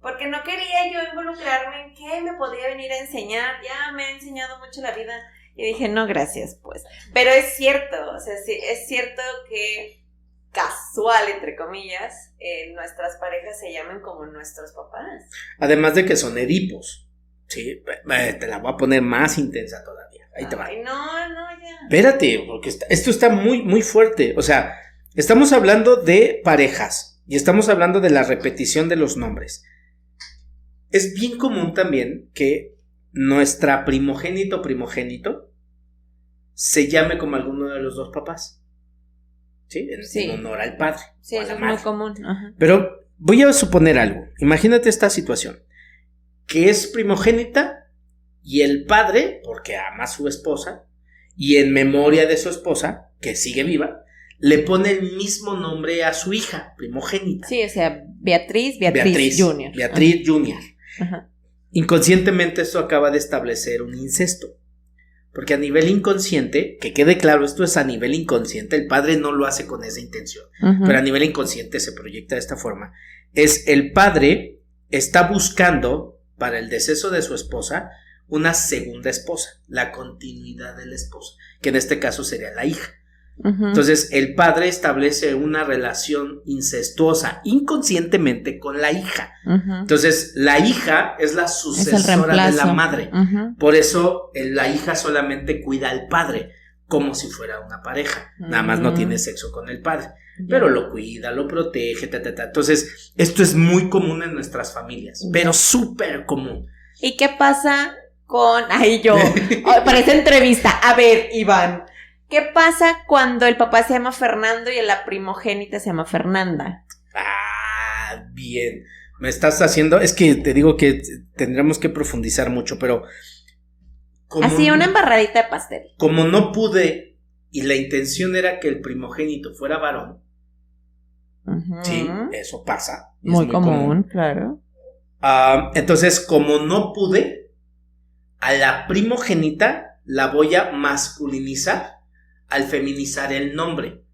Speaker 1: Porque no quería yo involucrarme en qué me podía venir a enseñar. Ya me ha enseñado mucho la vida. Y dije, no, gracias, pues. Pero es cierto, o sea, sí, es cierto que casual, entre comillas, nuestras parejas se llaman como nuestros papás.
Speaker 2: Además de que son Edipos. Sí, te la voy a poner más intensa todavía. Ahí te va.
Speaker 1: Ay, no, ya.
Speaker 2: Espérate, porque esto está muy, muy fuerte. O sea, estamos hablando de parejas y estamos hablando de la repetición de los nombres. Es bien común también que nuestra primogénito se llame como alguno de los dos papás. ¿Sí? En honor al padre.
Speaker 1: Sí, eso es muy común. Ajá.
Speaker 2: Pero voy a suponer algo. Imagínate esta situación. Que es primogénita y el padre, porque ama a su esposa, y en memoria de su esposa, que sigue viva, le pone el mismo nombre a su hija primogénita.
Speaker 1: Sí, o sea, Beatriz Junior.
Speaker 2: Beatriz Junior.
Speaker 1: Ajá.
Speaker 2: Inconscientemente esto acaba de establecer un incesto. Porque a nivel inconsciente, que quede claro, esto es a nivel inconsciente, el padre no lo hace con esa intención, pero a nivel inconsciente se proyecta de esta forma. Es el padre está buscando para el deceso de su esposa una segunda esposa, la continuidad de la esposa, que en este caso sería la hija. Entonces el padre establece una relación incestuosa inconscientemente con la hija. Entonces la hija es la sucesora de la madre. Por eso la hija solamente cuida al padre como si fuera una pareja, nada más no tiene sexo con el padre, pero lo cuida, lo protege, Entonces esto es muy común en nuestras familias, pero súper común.
Speaker 1: ¿Y qué pasa con... parece entrevista. A ver, Iván, ¿qué pasa cuando el papá se llama Fernando y la primogénita se llama Fernanda?
Speaker 2: Bien. Me estás haciendo... Es que te digo que tendremos que profundizar mucho, pero...
Speaker 1: Así, una embarradita de pastel.
Speaker 2: Como no pude y la intención era que el primogénito fuera varón, sí, eso pasa.
Speaker 1: Muy común, claro.
Speaker 2: Entonces, como no pude, a la primogénita la voy a masculinizar al feminizar el nombre.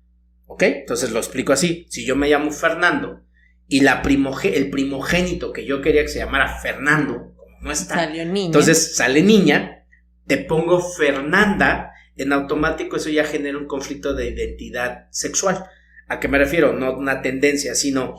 Speaker 2: ¿Ok? Entonces lo explico así. Si yo me llamo Fernando y el primogénito que yo quería que se llamara Fernando, como no está,
Speaker 1: salió niña.
Speaker 2: Entonces sale niña, te pongo Fernanda, en automático eso ya genera un conflicto de identidad sexual. ¿A qué me refiero? No una tendencia, sino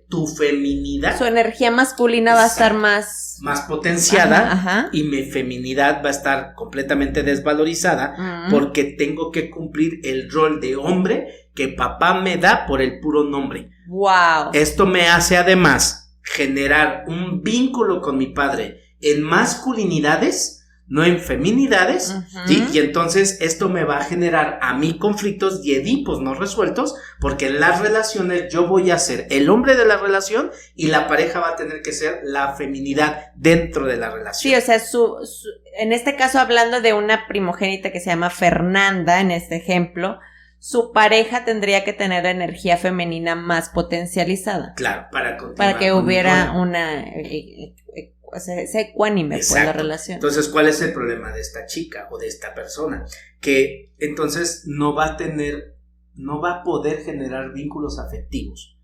Speaker 2: tu feminidad.
Speaker 1: Su energía masculina va a estar más
Speaker 2: potenciada, y mi feminidad va a estar completamente desvalorizada porque tengo que cumplir el rol de hombre que papá me da por el puro nombre.
Speaker 1: Wow.
Speaker 2: Esto me hace además generar un vínculo con mi padre en masculinidades, no en feminidades, ¿sí? Y entonces esto me va a generar a mí conflictos y edipos no resueltos, porque en las relaciones yo voy a ser el hombre de la relación y la pareja va a tener que ser la feminidad dentro de la relación.
Speaker 1: Sí, o sea, en este caso hablando de una primogénita que se llama Fernanda, en este ejemplo, su pareja tendría que tener la energía femenina más potencializada.
Speaker 2: Claro, para continuar.
Speaker 1: Para que hubiera una... sea ecuánime pues, la relación.
Speaker 2: Entonces, ¿cuál es el problema de esta chica o de esta persona? Que entonces no va a poder generar vínculos afectivos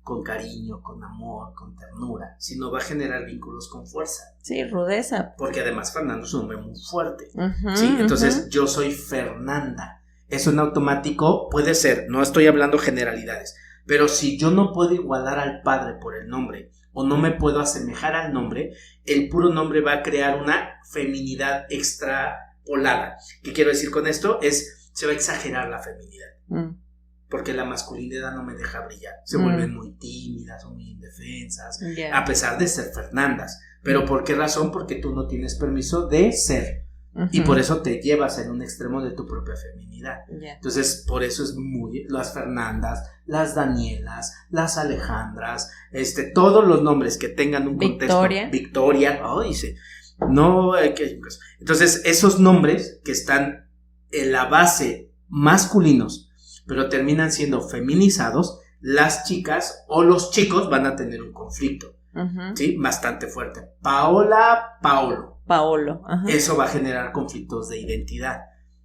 Speaker 2: con cariño, con amor, con ternura, sino va a generar vínculos con fuerza.
Speaker 1: Sí, rudeza.
Speaker 2: Porque además Fernando es un hombre muy fuerte. ¿Sí? Entonces, yo soy Fernanda. Eso en automático puede ser, no estoy hablando generalidades, pero si yo no puedo igualar al padre por el nombre o no me puedo asemejar al nombre, el puro nombre va a crear una feminidad extrapolada. ¿Qué quiero decir con esto? Se va a exagerar la feminidad. Porque la masculinidad no me deja brillar. Se vuelven muy tímidas, son muy indefensas, a pesar de ser Fernandas. ¿Pero por qué razón? Porque tú no tienes permiso de ser. Y por eso te llevas en un extremo de tu propia feminidad. Entonces, por eso es las Fernandas, las Danielas, las Alejandras, todos los nombres que tengan un contexto. Victoria. Entonces, esos nombres que están en la base masculinos, pero terminan siendo feminizados, las chicas o los chicos van a tener un conflicto, ¿sí? Bastante fuerte. Paolo. Eso va a generar conflictos de identidad,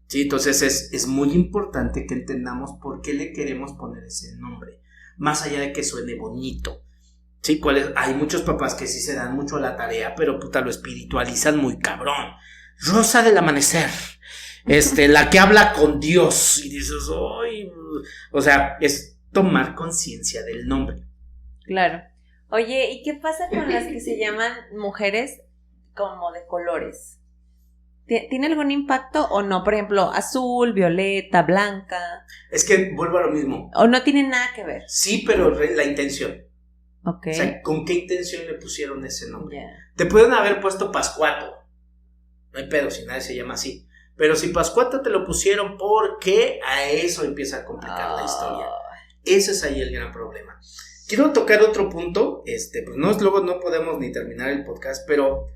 Speaker 2: ¿sí? Entonces es muy importante que entendamos por qué le queremos poner ese nombre, más allá de que suene bonito, ¿sí? Hay muchos papás que sí se dan mucho a la tarea, pero lo espiritualizan muy cabrón. Rosa del Amanecer, la que habla con Dios, y dices, ¡ay! O sea, es tomar conciencia del nombre.
Speaker 1: Claro. Oye, ¿y qué pasa con las que se llaman mujeres como de colores? ¿Tiene algún impacto o no? Por ejemplo, azul, violeta, blanca.
Speaker 2: Es que vuelvo a lo mismo.
Speaker 1: ¿O no tiene nada que ver?
Speaker 2: Sí, pero la intención.
Speaker 1: Ok.
Speaker 2: O sea, ¿con qué intención le pusieron ese nombre? Te pueden haber puesto Pascuato. No hay pedo si nadie se llama así. Pero si Pascuato te lo pusieron, ¿por qué? A eso empieza a complicar la historia. Ese es ahí el gran problema. Quiero tocar otro punto. Luego no podemos ni terminar el podcast, pero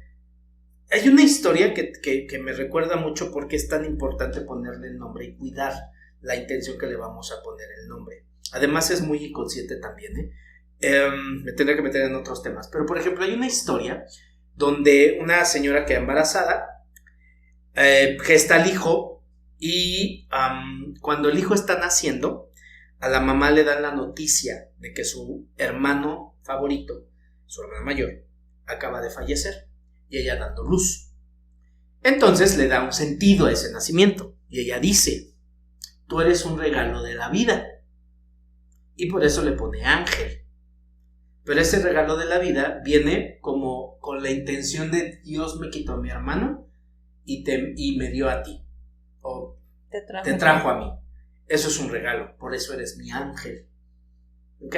Speaker 2: hay una historia que me recuerda mucho por qué es tan importante ponerle el nombre y cuidar la intención que le vamos a poner el nombre. Además es muy inconsciente también, me tendré que meter en otros temas. Pero por ejemplo hay una historia donde una señora queda embarazada, gesta al hijo y cuando el hijo está naciendo, a la mamá le dan la noticia de que su hermano favorito, su hermano mayor, acaba de fallecer y ella dando luz. Entonces le da un sentido a ese nacimiento y ella dice, tú eres un regalo de la vida, y por eso le pone Ángel. Pero ese regalo de la vida viene como con la intención de Dios me quitó a mi hermano y me dio a ti, o te trajo a mí. Eso es un regalo, por eso eres mi ángel. ¿Ok?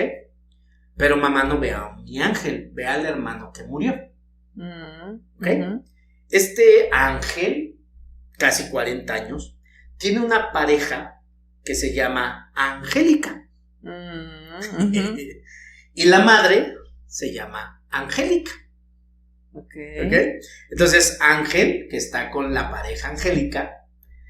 Speaker 2: Pero mamá no ve a mi ángel, ve al hermano que murió. ¿Ok? Este ángel, casi 40 años, tiene una pareja que se llama Angélica. Y la madre se llama Angélica. Okay. Entonces Ángel, que está con la pareja Angélica,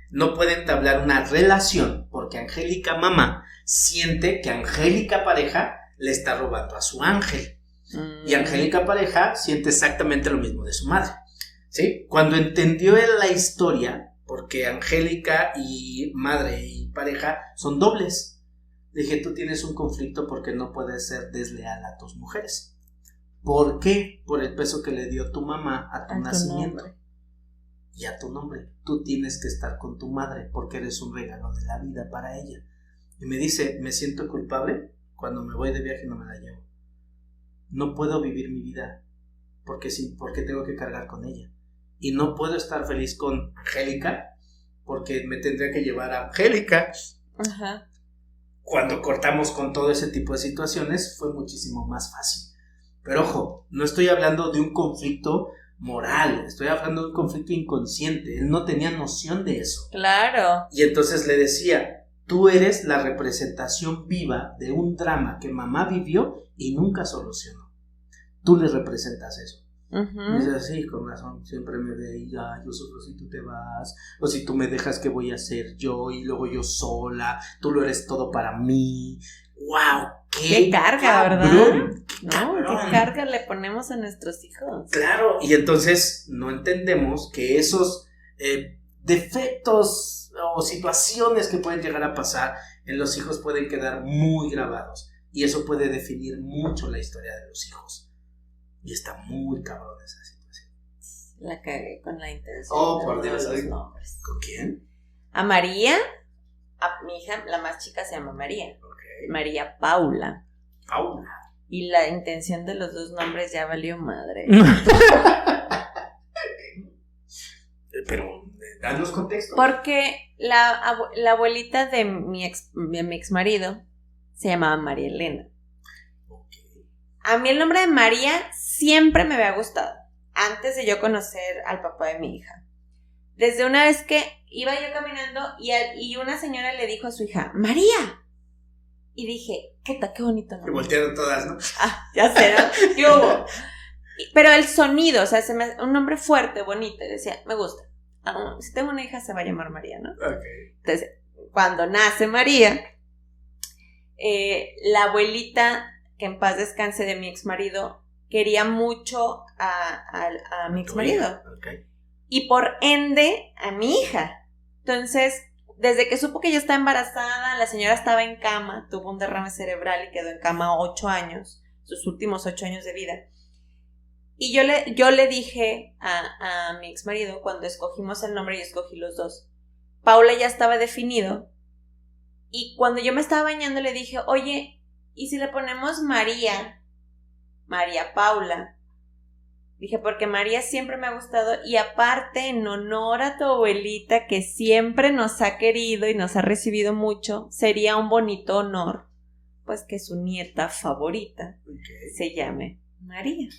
Speaker 2: no puede entablar una relación porque Angélica mamá siente que Angélica pareja le está robando a su ángel. Y Angélica pareja siente exactamente lo mismo de su madre, ¿sí? Cuando entendió él la historia, porque Angélica y madre y pareja son dobles, dije, tú tienes un conflicto porque no puedes ser desleal a tus mujeres. ¿Por qué? Por el peso que le dio tu mamá a tu nacimiento y a tu nombre. Tú tienes que estar con tu madre porque eres un regalo de la vida para ella. Y me dice, me siento culpable cuando me voy de viaje y no me la llevo. No puedo vivir mi vida porque tengo que cargar con ella. Y no puedo estar feliz con Angélica porque me tendría que llevar a Angélica. Cuando cortamos con todo ese tipo de situaciones fue muchísimo más fácil. Pero ojo, no estoy hablando de un conflicto moral, estoy hablando de un conflicto inconsciente. Él no tenía noción de eso.
Speaker 1: Claro.
Speaker 2: Y entonces le decía, tú eres la representación viva de un drama que mamá vivió y nunca solucionó. Tú le representas eso. Y dices así, con razón, siempre me veía, yo sufro si tú te vas, o si tú me dejas, ¿qué voy a hacer yo? Y luego yo sola, tú lo eres todo para mí. ¡Wow!
Speaker 1: ¡Qué carga,
Speaker 2: cabrón,
Speaker 1: ¿verdad? ¿Qué carga le ponemos a nuestros hijos?
Speaker 2: Claro, y entonces no entendemos que esos defectos o situaciones que pueden llegar a pasar en los hijos pueden quedar muy grabados, y eso puede definir mucho la historia de los hijos. Y está muy cabrón esa situación.
Speaker 1: La cagué con la intención.
Speaker 2: Por Dios.
Speaker 1: Los nombres.
Speaker 2: ¿Con quién?
Speaker 1: A María, a mi hija, la más chica, se llama María.
Speaker 2: Okay.
Speaker 1: María Paula.
Speaker 2: Paula.
Speaker 1: Y la intención de los dos nombres ya valió madre.
Speaker 2: Pero, danos contexto.
Speaker 1: Porque la abuelita de mi ex marido se llamaba María Elena. A mí el nombre de María siempre me había gustado, antes de yo conocer al papá de mi hija. Desde una vez que iba yo caminando y una señora le dijo a su hija, ¡María! Y dije, qué bonito nombre.
Speaker 2: Que voltearon todas, ¿no?
Speaker 1: Ya sé, ¿no? ¿Qué hubo? Pero el sonido, o sea, un nombre fuerte, bonito, y decía, me gusta. Si tengo una hija se va a llamar María, ¿no?
Speaker 2: Okay.
Speaker 1: Entonces, cuando nace María, la abuelita, que en paz descanse, de mi ex marido, quería mucho a mi ex marido.
Speaker 2: Okay.
Speaker 1: Y por ende, a mi hija. Entonces, desde que supo que yo estaba embarazada, la señora estaba en cama, tuvo un derrame cerebral y quedó en cama 8 años, sus últimos 8 años de vida. Y yo le dije a mi ex marido, cuando escogimos el nombre, yo escogí los dos, Paula ya estaba definido. Y cuando yo me estaba bañando le dije, oye, ¿y si le ponemos María Paula? Dije, porque María siempre me ha gustado, y aparte, en honor a tu abuelita, que siempre nos ha querido y nos ha recibido mucho, sería un bonito honor, pues, que su nieta favorita se llame María.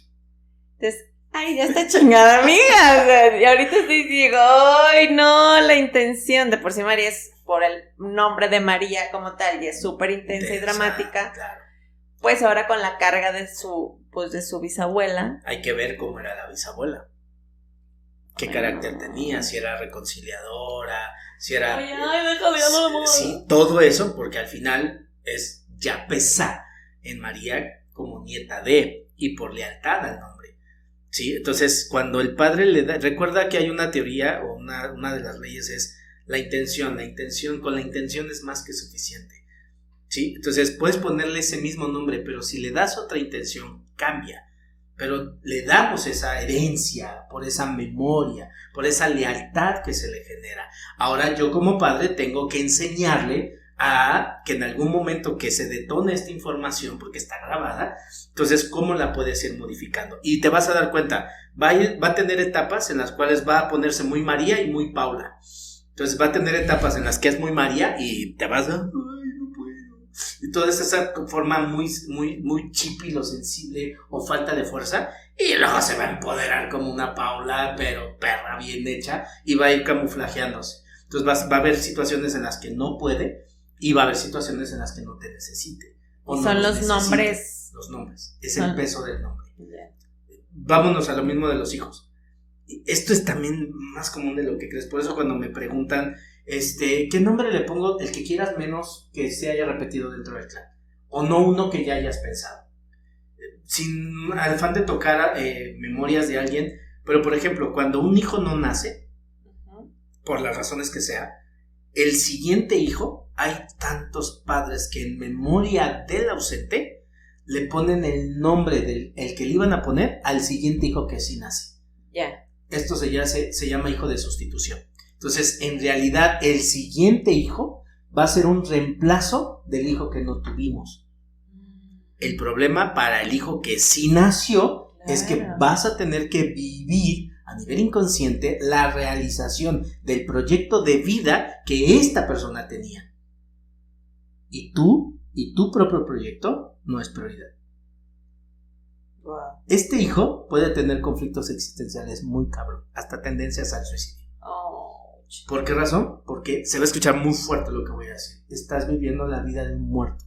Speaker 1: Entonces, ay, ya está chingada, amiga. O sea, y ahorita estoy diciendo, ay, no, la intención. De por sí María es por el nombre de María como tal, y es súper intensa y dramática.
Speaker 2: Claro.
Speaker 1: Pues ahora con la carga de su bisabuela.
Speaker 2: Hay que ver cómo era la bisabuela. ¿Qué carácter tenía? Si era reconciliadora, si era...
Speaker 1: Ay, déjame, ya no lo
Speaker 2: sí, todo eso, porque al final es ya pesar en María como nieta de, y por lealtad al nombre. Sí, entonces cuando el padre le da... Recuerda que hay una teoría, o una de las leyes es la intención. Con la intención es más que suficiente. ¿Sí? Entonces puedes ponerle ese mismo nombre, pero si le das otra intención, cambia. Pero le damos esa herencia, por esa memoria, por esa lealtad que se le genera. Ahora yo como padre tengo que enseñarle a que en algún momento que se detone esta información, porque está grabada, entonces cómo la puedes ir modificando. Y te vas a dar cuenta, va a tener etapas en las cuales va a ponerse muy María y muy Paula. Entonces va a tener etapas en las que es muy María y te vas a... y toda esa forma muy, muy, muy chipilo, sensible o falta de fuerza, y luego se va a empoderar como una Paula, pero perra bien hecha, y va a ir camuflajeándose. Entonces va a haber situaciones en las que no puede, y va a haber situaciones en las que no te necesite.
Speaker 1: Y son los nombres.
Speaker 2: Los nombres, es el peso del nombre. Yeah. Vámonos a lo mismo de los hijos. Esto es también más común de lo que crees, por eso cuando me preguntan ¿qué nombre le pongo? El que quieras, menos que se haya repetido dentro del clan, o no uno que ya hayas pensado, sin afán de tocar memorias de alguien. Pero por ejemplo, cuando un hijo no nace, por las razones que sea, el siguiente hijo, hay tantos padres que en memoria del ausente le ponen el nombre del que le iban a poner al siguiente hijo que sí nace.
Speaker 1: Ya.
Speaker 2: Esto se llama hijo de sustitución. Entonces, en realidad, el siguiente hijo va a ser un reemplazo del hijo que no tuvimos. El problema para el hijo que sí nació, claro, es que vas a tener que vivir a nivel inconsciente la realización del proyecto de vida que esta persona tenía. Y tu propio proyecto no es prioridad.
Speaker 1: Wow.
Speaker 2: Este hijo puede tener conflictos existenciales muy cabrón, hasta tendencias al suicidio. ¿Por qué razón? Porque se va a escuchar muy fuerte lo que voy a decir. Estás viviendo la vida de un muerto.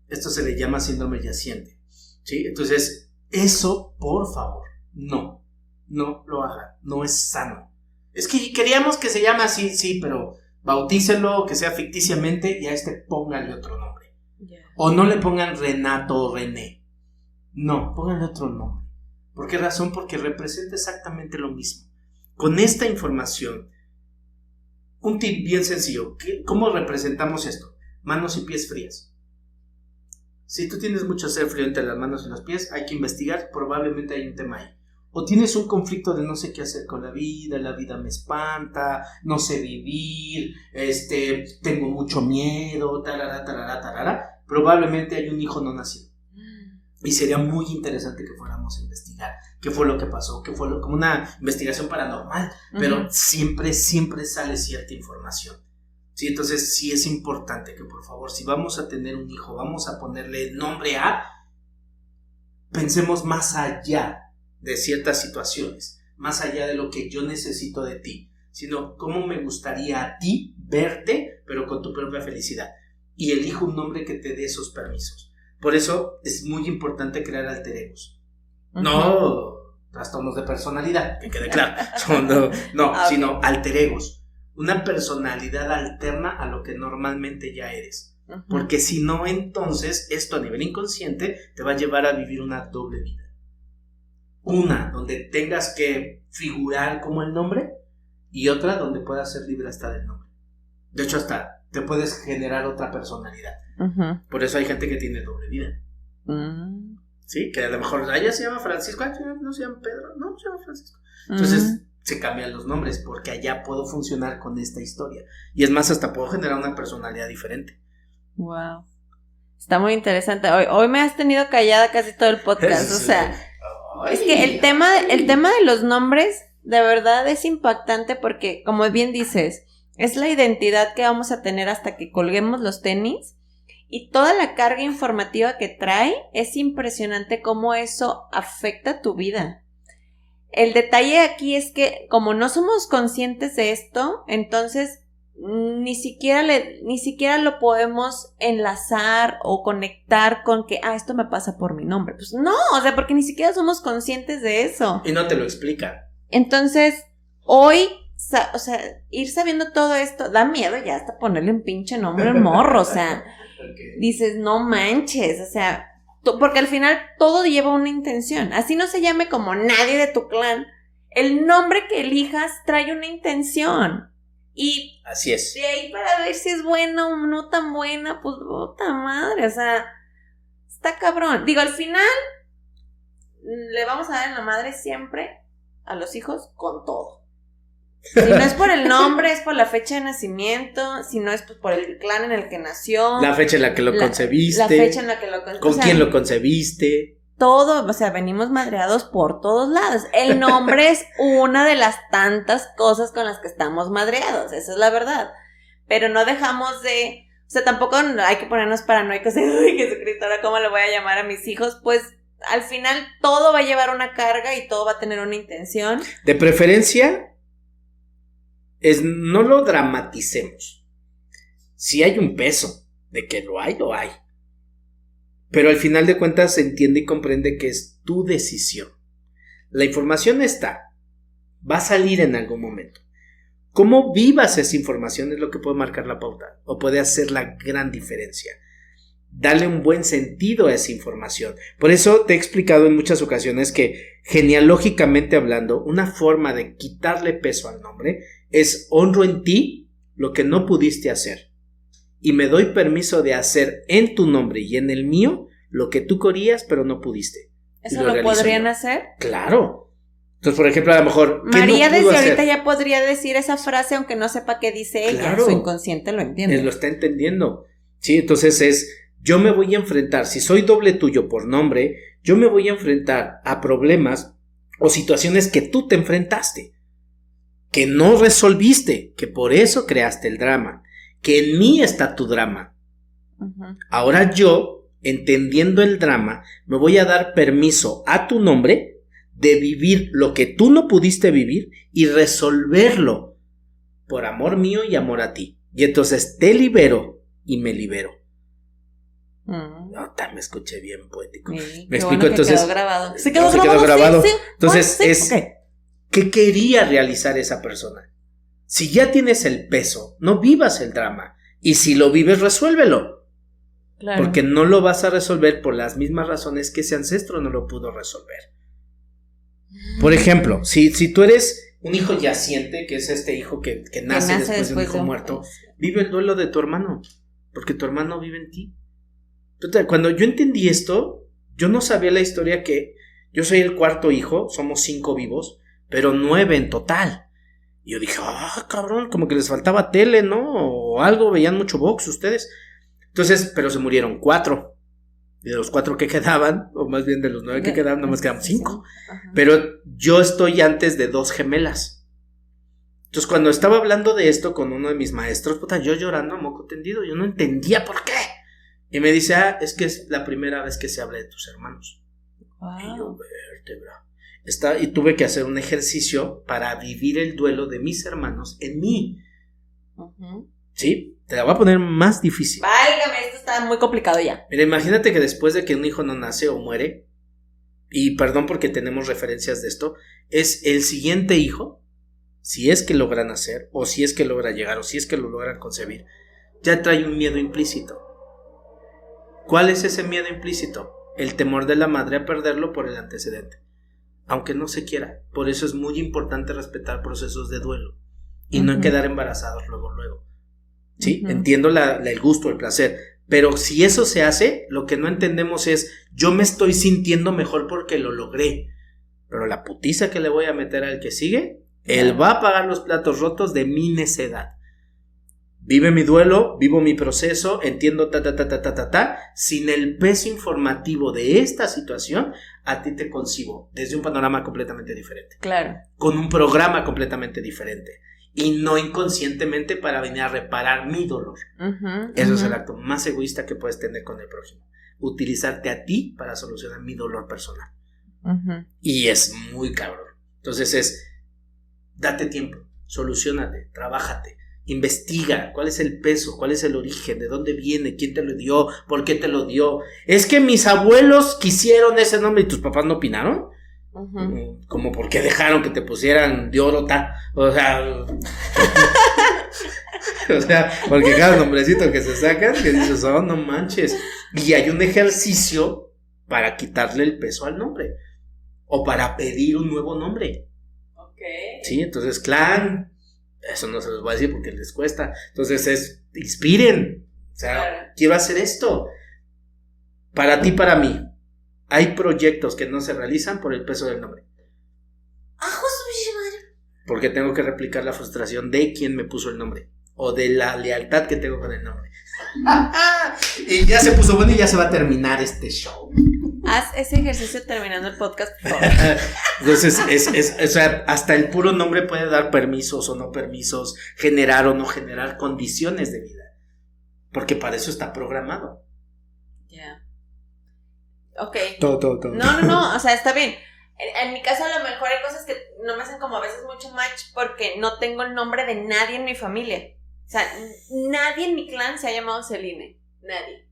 Speaker 2: Esto se le llama síndrome yaciente, ¿sí? Entonces, Eso, por favor, no lo hagan, no es sano. Es que queríamos que se llame así, sí, pero bautícelo, que sea ficticiamente, y a pónganle otro nombre. Yeah. O no le pongan Renato o René. No, pónganle otro nombre. ¿Por qué razón? Porque representa exactamente lo mismo. Con esta información, un tip bien sencillo. ¿Cómo representamos esto? Manos y pies frías. Si tú tienes mucho sed frío entre las manos y los pies, hay que investigar, probablemente hay un tema ahí. O tienes un conflicto de no sé qué hacer con la vida me espanta, no sé vivir, tengo mucho miedo, tarara, probablemente hay un hijo no nacido. Y sería muy interesante que fuéramos a investigar qué fue lo que pasó, qué fue como una investigación paranormal, pero siempre sale cierta información. Sí, entonces sí es importante que por favor, si vamos a tener un hijo, vamos a ponerle nombre a, pensemos más allá de ciertas situaciones, más allá de lo que yo necesito de ti, sino cómo me gustaría a ti verte, pero con tu propia felicidad. Y elige un nombre que te dé esos permisos. Por eso es muy importante crear alter egos. No trastornos de personalidad, que quede claro. Sino alter egos. Una personalidad alterna a lo que normalmente ya eres. Porque si no, entonces esto a nivel inconsciente te va a llevar a vivir una doble vida. Una donde tengas que figurar como el nombre y otra donde puedas ser libre hasta del nombre. De hecho, hasta te puedes generar otra personalidad. Por eso hay gente que tiene doble vida. Sí, que a lo mejor ella se llama Francisco, no se llama Pedro, no se llama Francisco. Entonces se cambian los nombres porque allá puedo funcionar con esta historia. Y es más, hasta puedo generar una personalidad diferente.
Speaker 1: Wow. Está muy interesante. Hoy me has tenido callada casi todo el podcast. O sea, es que el tema de los nombres de verdad es impactante porque, como bien dices, es la identidad que vamos a tener hasta que colguemos los tenis. Y toda la carga informativa que trae, es impresionante cómo eso afecta tu vida. El detalle aquí es que como no somos conscientes de esto, entonces ni siquiera lo podemos enlazar o conectar con que, esto me pasa por mi nombre. Pues no, o sea, porque ni siquiera somos conscientes de eso.
Speaker 2: Y no te lo explica.
Speaker 1: Entonces, hoy, o sea, ir sabiendo todo esto, da miedo ya hasta ponerle un pinche nombre al morro, o sea... Okay. Dices, no manches, o sea, porque al final todo lleva una intención. Así no se llame como nadie de tu clan, el nombre que elijas trae una intención. Y
Speaker 2: así es.
Speaker 1: De ahí para ver si es buena o no tan buena, pues puta madre, o sea, está cabrón. Digo, al final le vamos a dar en la madre siempre a los hijos con todo. Si no es por el nombre, es por la fecha de nacimiento. Si no es pues por el clan en el que nació,
Speaker 2: la fecha en la que lo concebiste,
Speaker 1: la fecha en la que lo concebiste,
Speaker 2: con quién lo concebiste.
Speaker 1: Todo, o sea, venimos madreados por todos lados. El nombre es una de las tantas cosas con las que estamos madreados, esa es la verdad. Pero no dejamos de, o sea, tampoco hay que ponernos paranoicos de, uy, Jesucristo, ahora cómo le voy a llamar a mis hijos. Pues al final todo va a llevar una carga y todo va a tener una intención.
Speaker 2: De preferencia, no lo dramaticemos. Si hay un peso de que lo hay. Pero al final de cuentas se entiende y comprende que es tu decisión. La información está, va a salir en algún momento. Cómo vivas esa información es lo que puede marcar la pauta o puede hacer la gran diferencia. Darle un buen sentido a esa información. Por eso te he explicado en muchas ocasiones que genealógicamente hablando, una forma de quitarle peso al nombre es honro en ti lo que no pudiste hacer y me doy permiso de hacer en tu nombre y en el mío lo que tú querías pero no pudiste.
Speaker 1: ¿Eso lo podrían hacer?
Speaker 2: Claro. Entonces, por ejemplo, a lo mejor
Speaker 1: María no desde ahorita ya podría decir esa frase aunque no sepa qué dice ella. Claro. Su inconsciente lo entiende.
Speaker 2: Lo está entendiendo. Sí, entonces yo me voy a enfrentar, si soy doble tuyo por nombre, yo me voy a enfrentar a problemas o situaciones que tú te enfrentaste, que no resolviste, que por eso creaste el drama, que en mí está tu drama. Ahora yo, entendiendo el drama, me voy a dar permiso a tu nombre de vivir lo que tú no pudiste vivir y resolverlo por amor mío y amor a ti. Y entonces te libero y me libero. No, me escuché bien poético.
Speaker 1: Sí,
Speaker 2: Me explico,
Speaker 1: bueno,
Speaker 2: entonces.
Speaker 1: quedó grabado. ¿Se
Speaker 2: quedó grabado.
Speaker 1: Sí, sí.
Speaker 2: Entonces,
Speaker 1: Sí,
Speaker 2: es.
Speaker 1: okay.
Speaker 2: ¿Qué quería realizar esa persona? Si ya tienes el peso, no vivas el drama. Y si lo vives, resuélvelo.
Speaker 1: Claro.
Speaker 2: Porque no lo vas a resolver por las mismas razones que ese ancestro no lo pudo resolver. Por ejemplo, si tú eres un hijo yaciente, que es este hijo que nace después de un hijo muerto, vive el duelo de tu hermano, porque tu hermano vive en ti. Entonces, cuando yo entendí esto, yo no sabía la historia que yo soy el cuarto hijo, somos 5 vivos, pero 9 en total. Y yo dije, cabrón, como que les faltaba tele, ¿no? O algo, veían mucho box ustedes. Entonces, pero se murieron 4. Y de los 4 que quedaban, o más bien de los 9 que quedaban, nomás quedaban 5. Pero yo estoy antes de 2 gemelas. Entonces, cuando estaba hablando de esto con uno de mis maestros, yo llorando a moco tendido, yo no entendía por qué. Y me dice, es que es la primera vez que se habla de tus hermanos. Wow. Y yo, vértebra. Y tuve que hacer un ejercicio para vivir el duelo de mis hermanos en mí. ¿Sí? Te la voy a poner más difícil.
Speaker 1: Válgame, esto está muy complicado ya.
Speaker 2: Mira, imagínate que después de que un hijo no nace o muere, y perdón porque tenemos referencias de esto, es el siguiente hijo, si es que logra nacer, o si es que logra llegar, o si es que lo logran concebir, ya trae un miedo implícito. ¿Cuál es ese miedo implícito? El temor de la madre a perderlo por el antecedente, aunque no se quiera. Por eso es muy importante respetar procesos de duelo y no quedar embarazados luego. ¿Sí? Entiendo el gusto, el placer, pero si eso se hace, lo que no entendemos es, yo me estoy sintiendo mejor porque lo logré, pero la putiza que le voy a meter al que sigue, él va a pagar los platos rotos de mi necedad. Vive mi duelo, vivo mi proceso, entiendo sin el peso informativo de esta situación, a ti te concibo desde un panorama completamente diferente.
Speaker 1: Claro.
Speaker 2: Con un programa completamente diferente. Y no inconscientemente para venir a reparar mi dolor. Eso es el acto más egoísta que puedes tener con el prójimo. Utilizarte a ti para solucionar mi dolor personal. Y es muy cabrón. Entonces date tiempo, soluciónate, trabájate, investiga cuál es el peso, cuál es el origen, de dónde viene, quién te lo dio, por qué te lo dio. Es que mis abuelos quisieron ese nombre y tus papás no opinaron. Como por qué dejaron que te pusieran de Orota, o sea, porque cada nombrecito que se sacan, que dices, no manches, y hay un ejercicio para quitarle el peso al nombre o para pedir un nuevo nombre. Sí, entonces clan, eso no se los voy a decir porque les cuesta. Entonces inspiren, o sea, quiero hacer esto para ti, para mí. Hay proyectos que no se realizan por el peso del nombre. Porque tengo que replicar la frustración de quien me puso el nombre. O de la lealtad que tengo con el nombre. Y ya se puso bueno y ya se va a terminar este show.
Speaker 1: Haz ese ejercicio terminando el podcast, por favor.
Speaker 2: Entonces, o sea, hasta el puro nombre puede dar permisos o no permisos, generar o no generar condiciones de vida. Porque para eso está programado.
Speaker 1: Ya. Ok.
Speaker 2: Todo.
Speaker 1: No, o sea, está bien. En mi caso a lo mejor hay cosas que no me hacen como a veces mucho match porque no tengo el nombre de nadie en mi familia. O sea, nadie en mi clan se ha llamado Celine. Nadie.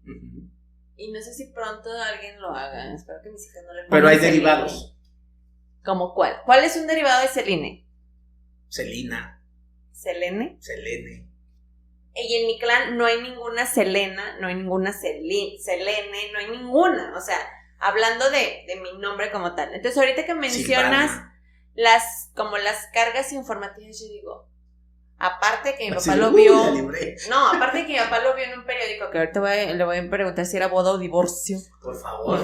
Speaker 1: Y no sé si pronto alguien lo haga. Espero que mis hijas no le pongan.
Speaker 2: Pero hay
Speaker 1: Celine.
Speaker 2: derivados.
Speaker 1: ¿Cómo cuál? ¿Cuál es un derivado de Celine?
Speaker 2: Celina.
Speaker 1: ¿Selene?
Speaker 2: Selene.
Speaker 1: Y en mi clan no hay ninguna Selena, no hay ninguna Selene, no hay ninguna. O sea, hablando de mi nombre como tal. Entonces, ahorita que mencionas las cargas informativas, yo digo, aparte que mi papá lo vio. No, aparte que mi papá lo vio en un periódico, que ahorita le voy a preguntar si era boda o divorcio.
Speaker 2: Por favor.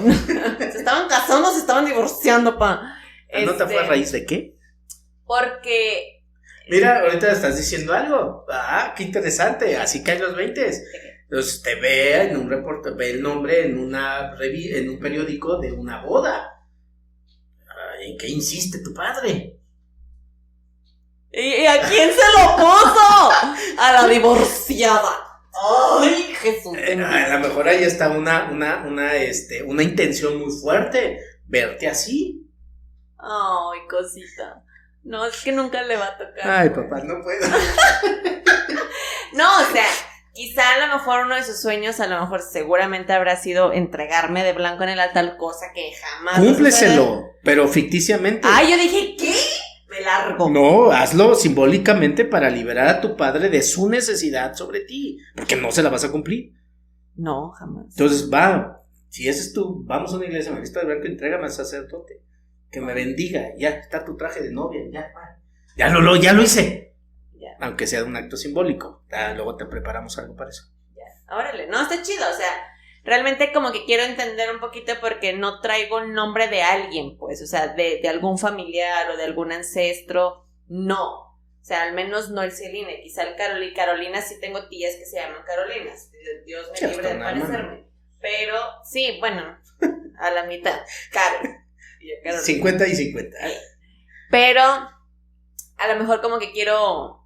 Speaker 1: Se estaban casando, se estaban divorciando, pa.
Speaker 2: ¿No te fue a raíz de qué?
Speaker 1: Porque.
Speaker 2: Mira, ahorita estás diciendo algo. Qué interesante. Así caen los 20. Entonces te ve en un reporte, ve el nombre en en un periódico de una boda. ¿En qué insiste tu padre?
Speaker 1: ¿Y a quién se lo puso? A la divorciada. Ay, Jesús.
Speaker 2: A lo mejor ahí está una intención muy fuerte. Verte así.
Speaker 1: Ay, cosita. No, es que nunca le va a tocar.
Speaker 2: Ay, papá, no puedo.
Speaker 1: No, o sea, Quizá a lo mejor uno de sus sueños, a lo mejor seguramente habrá sido entregarme de blanco en el altar, cosa que jamás.
Speaker 2: Cúmpleselo, pero ficticiamente.
Speaker 1: Ay, yo dije, ¿qué? Me largo.
Speaker 2: No, hazlo simbólicamente para liberar a tu padre de su necesidad sobre ti, porque no se la vas a cumplir.
Speaker 1: No, jamás.
Speaker 2: Entonces si ese es tú, vamos a una iglesia, me visto de blanco, entrégame al sacerdote, que me bendiga, ya está tu traje de novia, ya lo hice. Ya. Aunque sea un acto simbólico, luego te preparamos algo para eso.
Speaker 1: Ya, órale, no, está chido, o sea, realmente como que quiero entender un poquito porque no traigo el nombre de alguien, pues, o sea, de algún familiar o de algún ancestro, no. O sea, al menos no el Celine, quizá el Carolina sí tengo tías que se llaman Carolinas, Dios me libre de parecerme. Pero, sí, bueno, a la mitad, Carol.
Speaker 2: 50 y 50.
Speaker 1: Pero, a lo mejor como que quiero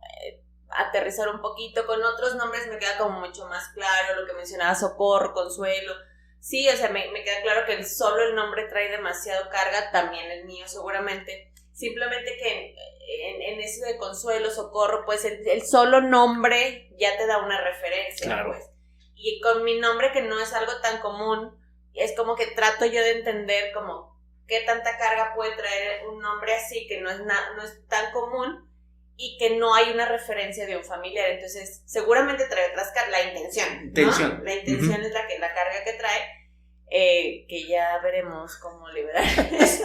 Speaker 1: aterrizar un poquito con otros nombres, me queda como mucho más claro lo que mencionaba, Socorro, Consuelo. Sí, o sea, me queda claro que solo el nombre trae demasiado carga, también el mío seguramente. Simplemente que en eso de Consuelo, Socorro, pues el solo nombre ya te da una referencia,
Speaker 2: claro.
Speaker 1: Pues. Y con mi nombre, que no es algo tan común, es como que trato yo de entender como qué tanta carga puede traer un nombre así, que no es tan común y que no hay una referencia de un familiar. Entonces, seguramente trae otras cargas, la intención, ¿no? La intención es la carga que trae, que ya veremos cómo liberar eso.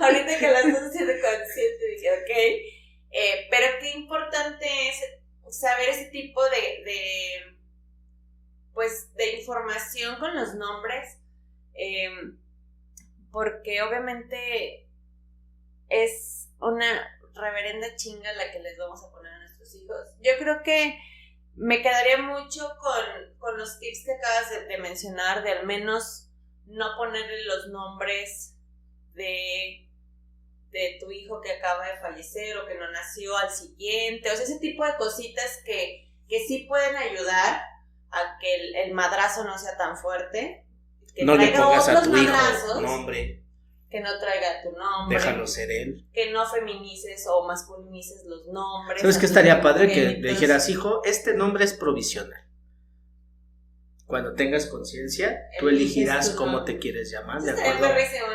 Speaker 1: Ahorita que las estoy haciendo consciente, dije, ok, pero qué importante es saber ese tipo de información con los nombres, porque obviamente es una reverenda chinga la que les vamos a poner a nuestros hijos. Yo creo que me quedaría mucho con los tips que acabas de mencionar, de al menos no ponerle los nombres de tu hijo que acaba de fallecer o que no nació al siguiente, o sea, ese tipo de cositas que sí pueden ayudar a que el madrazo no sea tan fuerte, que
Speaker 2: no le pongas a tu
Speaker 1: madrazos,
Speaker 2: hijo nombre,
Speaker 1: que no traiga tu nombre,
Speaker 2: déjalo ser él,
Speaker 1: que no feminices o masculinices los nombres.
Speaker 2: ¿Sabes qué estaría padre? Que le dijeras, hijo, este nombre es provisional. Cuando tengas conciencia, tú elegirás cómo te quieres llamar, de acuerdo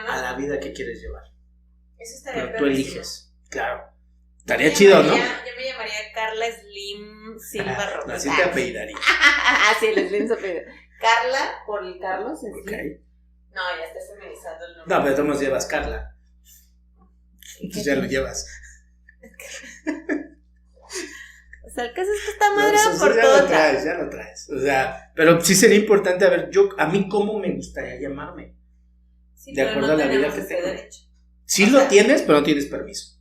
Speaker 2: a la vida que quieres llevar.
Speaker 1: Eso estaría
Speaker 2: pero tú eliges, claro. Estaría chido, ¿no?
Speaker 1: Yo me llamaría Carla Slim Silva Rojas.
Speaker 2: Así te apellidaría.
Speaker 1: Sí, el Slim se apellida. Carla, por el Carlos.
Speaker 2: Okay.
Speaker 1: No, ya está feminizando el nombre.
Speaker 2: No, pero tú nos llevas Carla. Entonces ya lo llevas.
Speaker 1: O sea, el caso es que está madre por todo.
Speaker 2: Ya lo traes. O sea, pero sí sería importante, a mí cómo me gustaría llamarme.
Speaker 1: Sí,
Speaker 2: de acuerdo a la vida que tengo.
Speaker 1: Derecho.
Speaker 2: Sí lo tienes, pero no tienes permiso.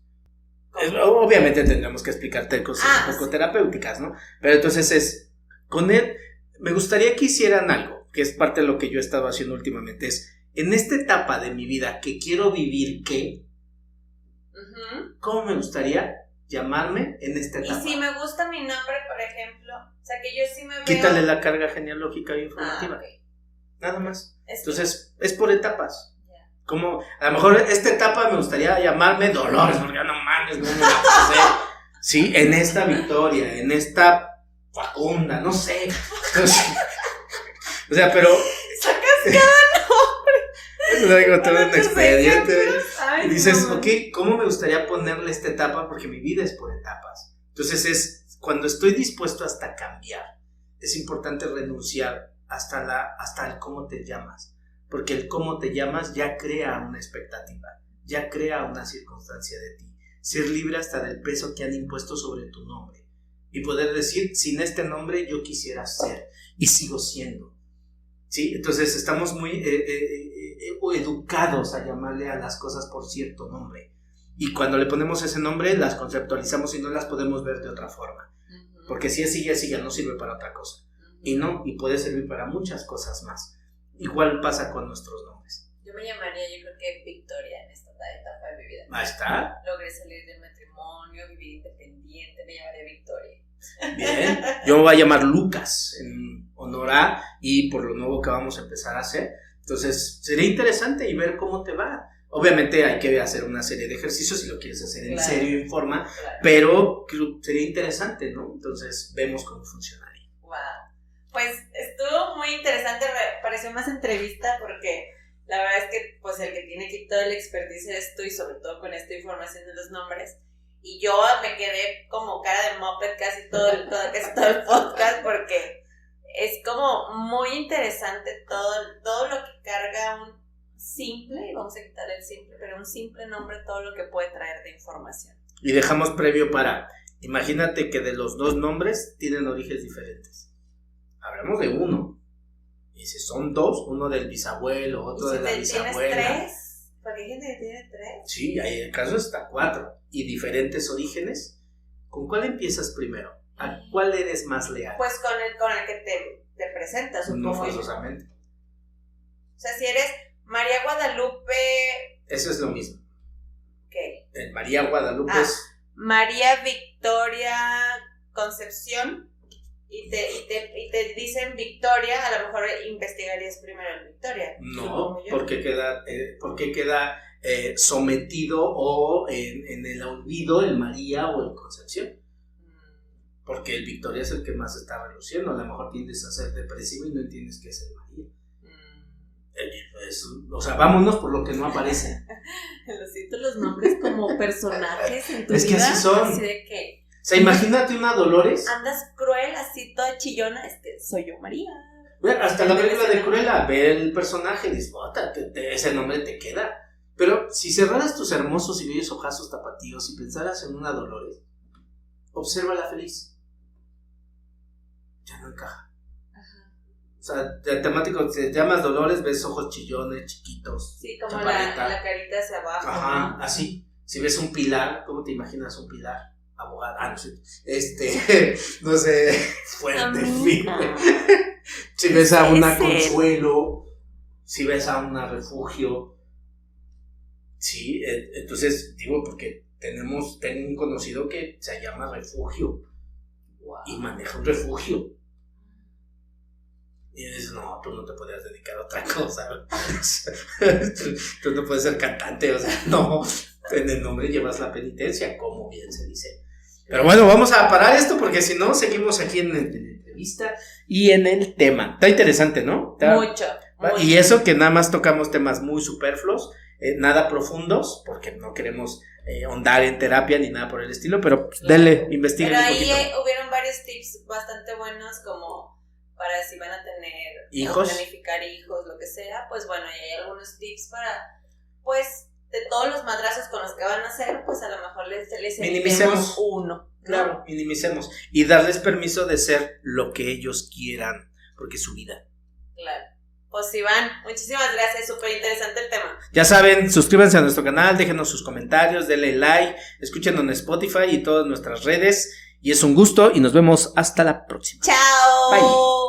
Speaker 2: Obviamente tendremos que explicarte cosas un poco terapéuticas, ¿no? Pero entonces con él, me gustaría que hicieran algo, que es parte de lo que yo he estado haciendo últimamente, es, en esta etapa de mi vida que quiero vivir, ¿cómo me gustaría llamarme en esta etapa?
Speaker 1: Y si me gusta mi nombre, por ejemplo, o sea, que yo sí me veo...
Speaker 2: Quítale la carga genealógica e informativa.
Speaker 1: Okay.
Speaker 2: Nada más. Entonces, es por etapas. Como, a lo mejor esta etapa me gustaría llamarme Dolores, porque no mames, no me la pasé. Sí, en esta Victoria, en esta Facunda, no sé. O sea, pero...
Speaker 1: Sacas cada nombre.
Speaker 2: Digo, todo un expediente.
Speaker 1: Ay,
Speaker 2: y dices,
Speaker 1: no.
Speaker 2: ok, ¿cómo me gustaría ponerle esta etapa? Porque mi vida es por etapas. Entonces es, cuando estoy dispuesto hasta cambiar, es importante renunciar hasta el cómo te llamas. Porque el cómo te llamas ya crea una expectativa, ya crea una circunstancia de ti. Ser libre hasta del peso que han impuesto sobre tu nombre. Y poder decir, sin este nombre yo quisiera ser, y sigo siendo. ¿Sí? Entonces estamos muy educados a llamarle a las cosas por cierto nombre. Y cuando le ponemos ese nombre, las conceptualizamos y no las podemos ver de otra forma. Porque si es sigue, no sirve para otra cosa. Y no, y puede servir para muchas cosas más. Igual pasa con nuestros nombres.
Speaker 1: Yo me llamaría, yo creo que Victoria en esta etapa de mi vida.
Speaker 2: Ahí está.
Speaker 1: Logré salir del matrimonio, vivir independiente, me llamaría Victoria.
Speaker 2: Bien, yo me voy a llamar Lucas en honor a, y por lo nuevo que vamos a empezar a hacer. Entonces sería interesante y ver cómo te va. Obviamente hay que hacer una serie de ejercicios si lo quieres hacer en serio y en forma, pero sería interesante, ¿no? Entonces vemos cómo funcionaría.
Speaker 1: Wow. Pues estuvo muy interesante, me pareció más entrevista porque la verdad es que pues el que tiene aquí todo el expertise es tú y sobre todo con esta información de los nombres. Y yo me quedé como cara de moped casi todo el podcast porque es como muy interesante todo lo que carga un simple, vamos a quitar el simple, pero un simple nombre, todo lo que puede traer de información.
Speaker 2: Y dejamos previo para, imagínate que de los dos nombres tienen orígenes diferentes. Hablamos de uno. Y si son dos, uno del bisabuelo, otro de la bisabuela.
Speaker 1: ¿Tienes tres? ¿Porque hay gente que tiene tres?
Speaker 2: Sí, hay el caso hasta 4. Y diferentes orígenes. ¿Con cuál empiezas primero? ¿A cuál eres más leal?
Speaker 1: Pues con el que te presentas,
Speaker 2: No
Speaker 1: supongo.
Speaker 2: forzosamente.
Speaker 1: O sea, si eres María Guadalupe...
Speaker 2: Eso es lo mismo.
Speaker 1: ¿Qué?
Speaker 2: El María Guadalupe es...
Speaker 1: María Victoria Concepción y te dicen Victoria, a lo mejor investigarías primero en Victoria.
Speaker 2: No, porque queda sometido o en el olvido el María o el Concepción. Porque el Victoria es el que más está reluciendo. A lo mejor tiendes a ser depresivo y no entiendes qué es el María. O sea, vámonos por lo que no aparece.
Speaker 1: Los nombres como personajes en tu
Speaker 2: vida. Es que así son.
Speaker 1: Así de que,
Speaker 2: o sea, imagínate una Dolores.
Speaker 1: Andas cruel, así toda chillona. Soy yo María.
Speaker 2: Bueno, hasta la película de Cruella, ve el personaje y dices, ese nombre te queda. Pero si cerraras tus hermosos y bellos ojazos tapatíos y pensaras en una Dolores, obsérvala feliz. Ya no encaja. O sea, temático, te llamas Dolores, ves ojos chillones, chiquitos.
Speaker 1: Sí, como la carita hacia abajo.
Speaker 2: Ajá,
Speaker 1: ¿no?
Speaker 2: así. Si ves un pilar, ¿cómo te imaginas un pilar? Abogada. Ah, no sé. No sé, fuerte, firme. Si ves a una Consuelo, si ves a una Refugio. Sí, entonces digo, porque tengo un conocido que se llama Refugio. Wow. Y maneja un refugio. Y dices, no, tú no te podrías dedicar a otra cosa. Tú no puedes ser cantante, o sea, no. En el nombre llevas la penitencia, como bien se dice. Pero bueno, vamos a parar esto porque si no, seguimos aquí en la entrevista y en el tema. Está interesante, ¿no?
Speaker 1: Mucho.
Speaker 2: Y eso que nada más tocamos temas muy superfluos, nada profundos, porque no queremos ahondar en terapia ni nada por el estilo, pero dale, investiguen un poquito.
Speaker 1: Pero ahí hubieron varios tips bastante buenos, como para si van a tener
Speaker 2: hijos,
Speaker 1: planificar hijos, lo que sea, pues bueno, y hay algunos tips para, pues, de todos los madrazos con los que van a hacer, pues a lo mejor les
Speaker 2: minimicemos
Speaker 1: uno, ¿no?
Speaker 2: Claro, minimicemos y darles permiso de ser lo que ellos quieran, porque es su vida.
Speaker 1: Claro. Pues Iván, muchísimas gracias, súper interesante el tema.
Speaker 2: Ya saben, suscríbanse a nuestro canal, déjenos sus comentarios, denle like, escúchenos en Spotify y todas nuestras redes. Y es un gusto y nos vemos hasta la próxima.
Speaker 1: ¡Chao!
Speaker 2: Bye.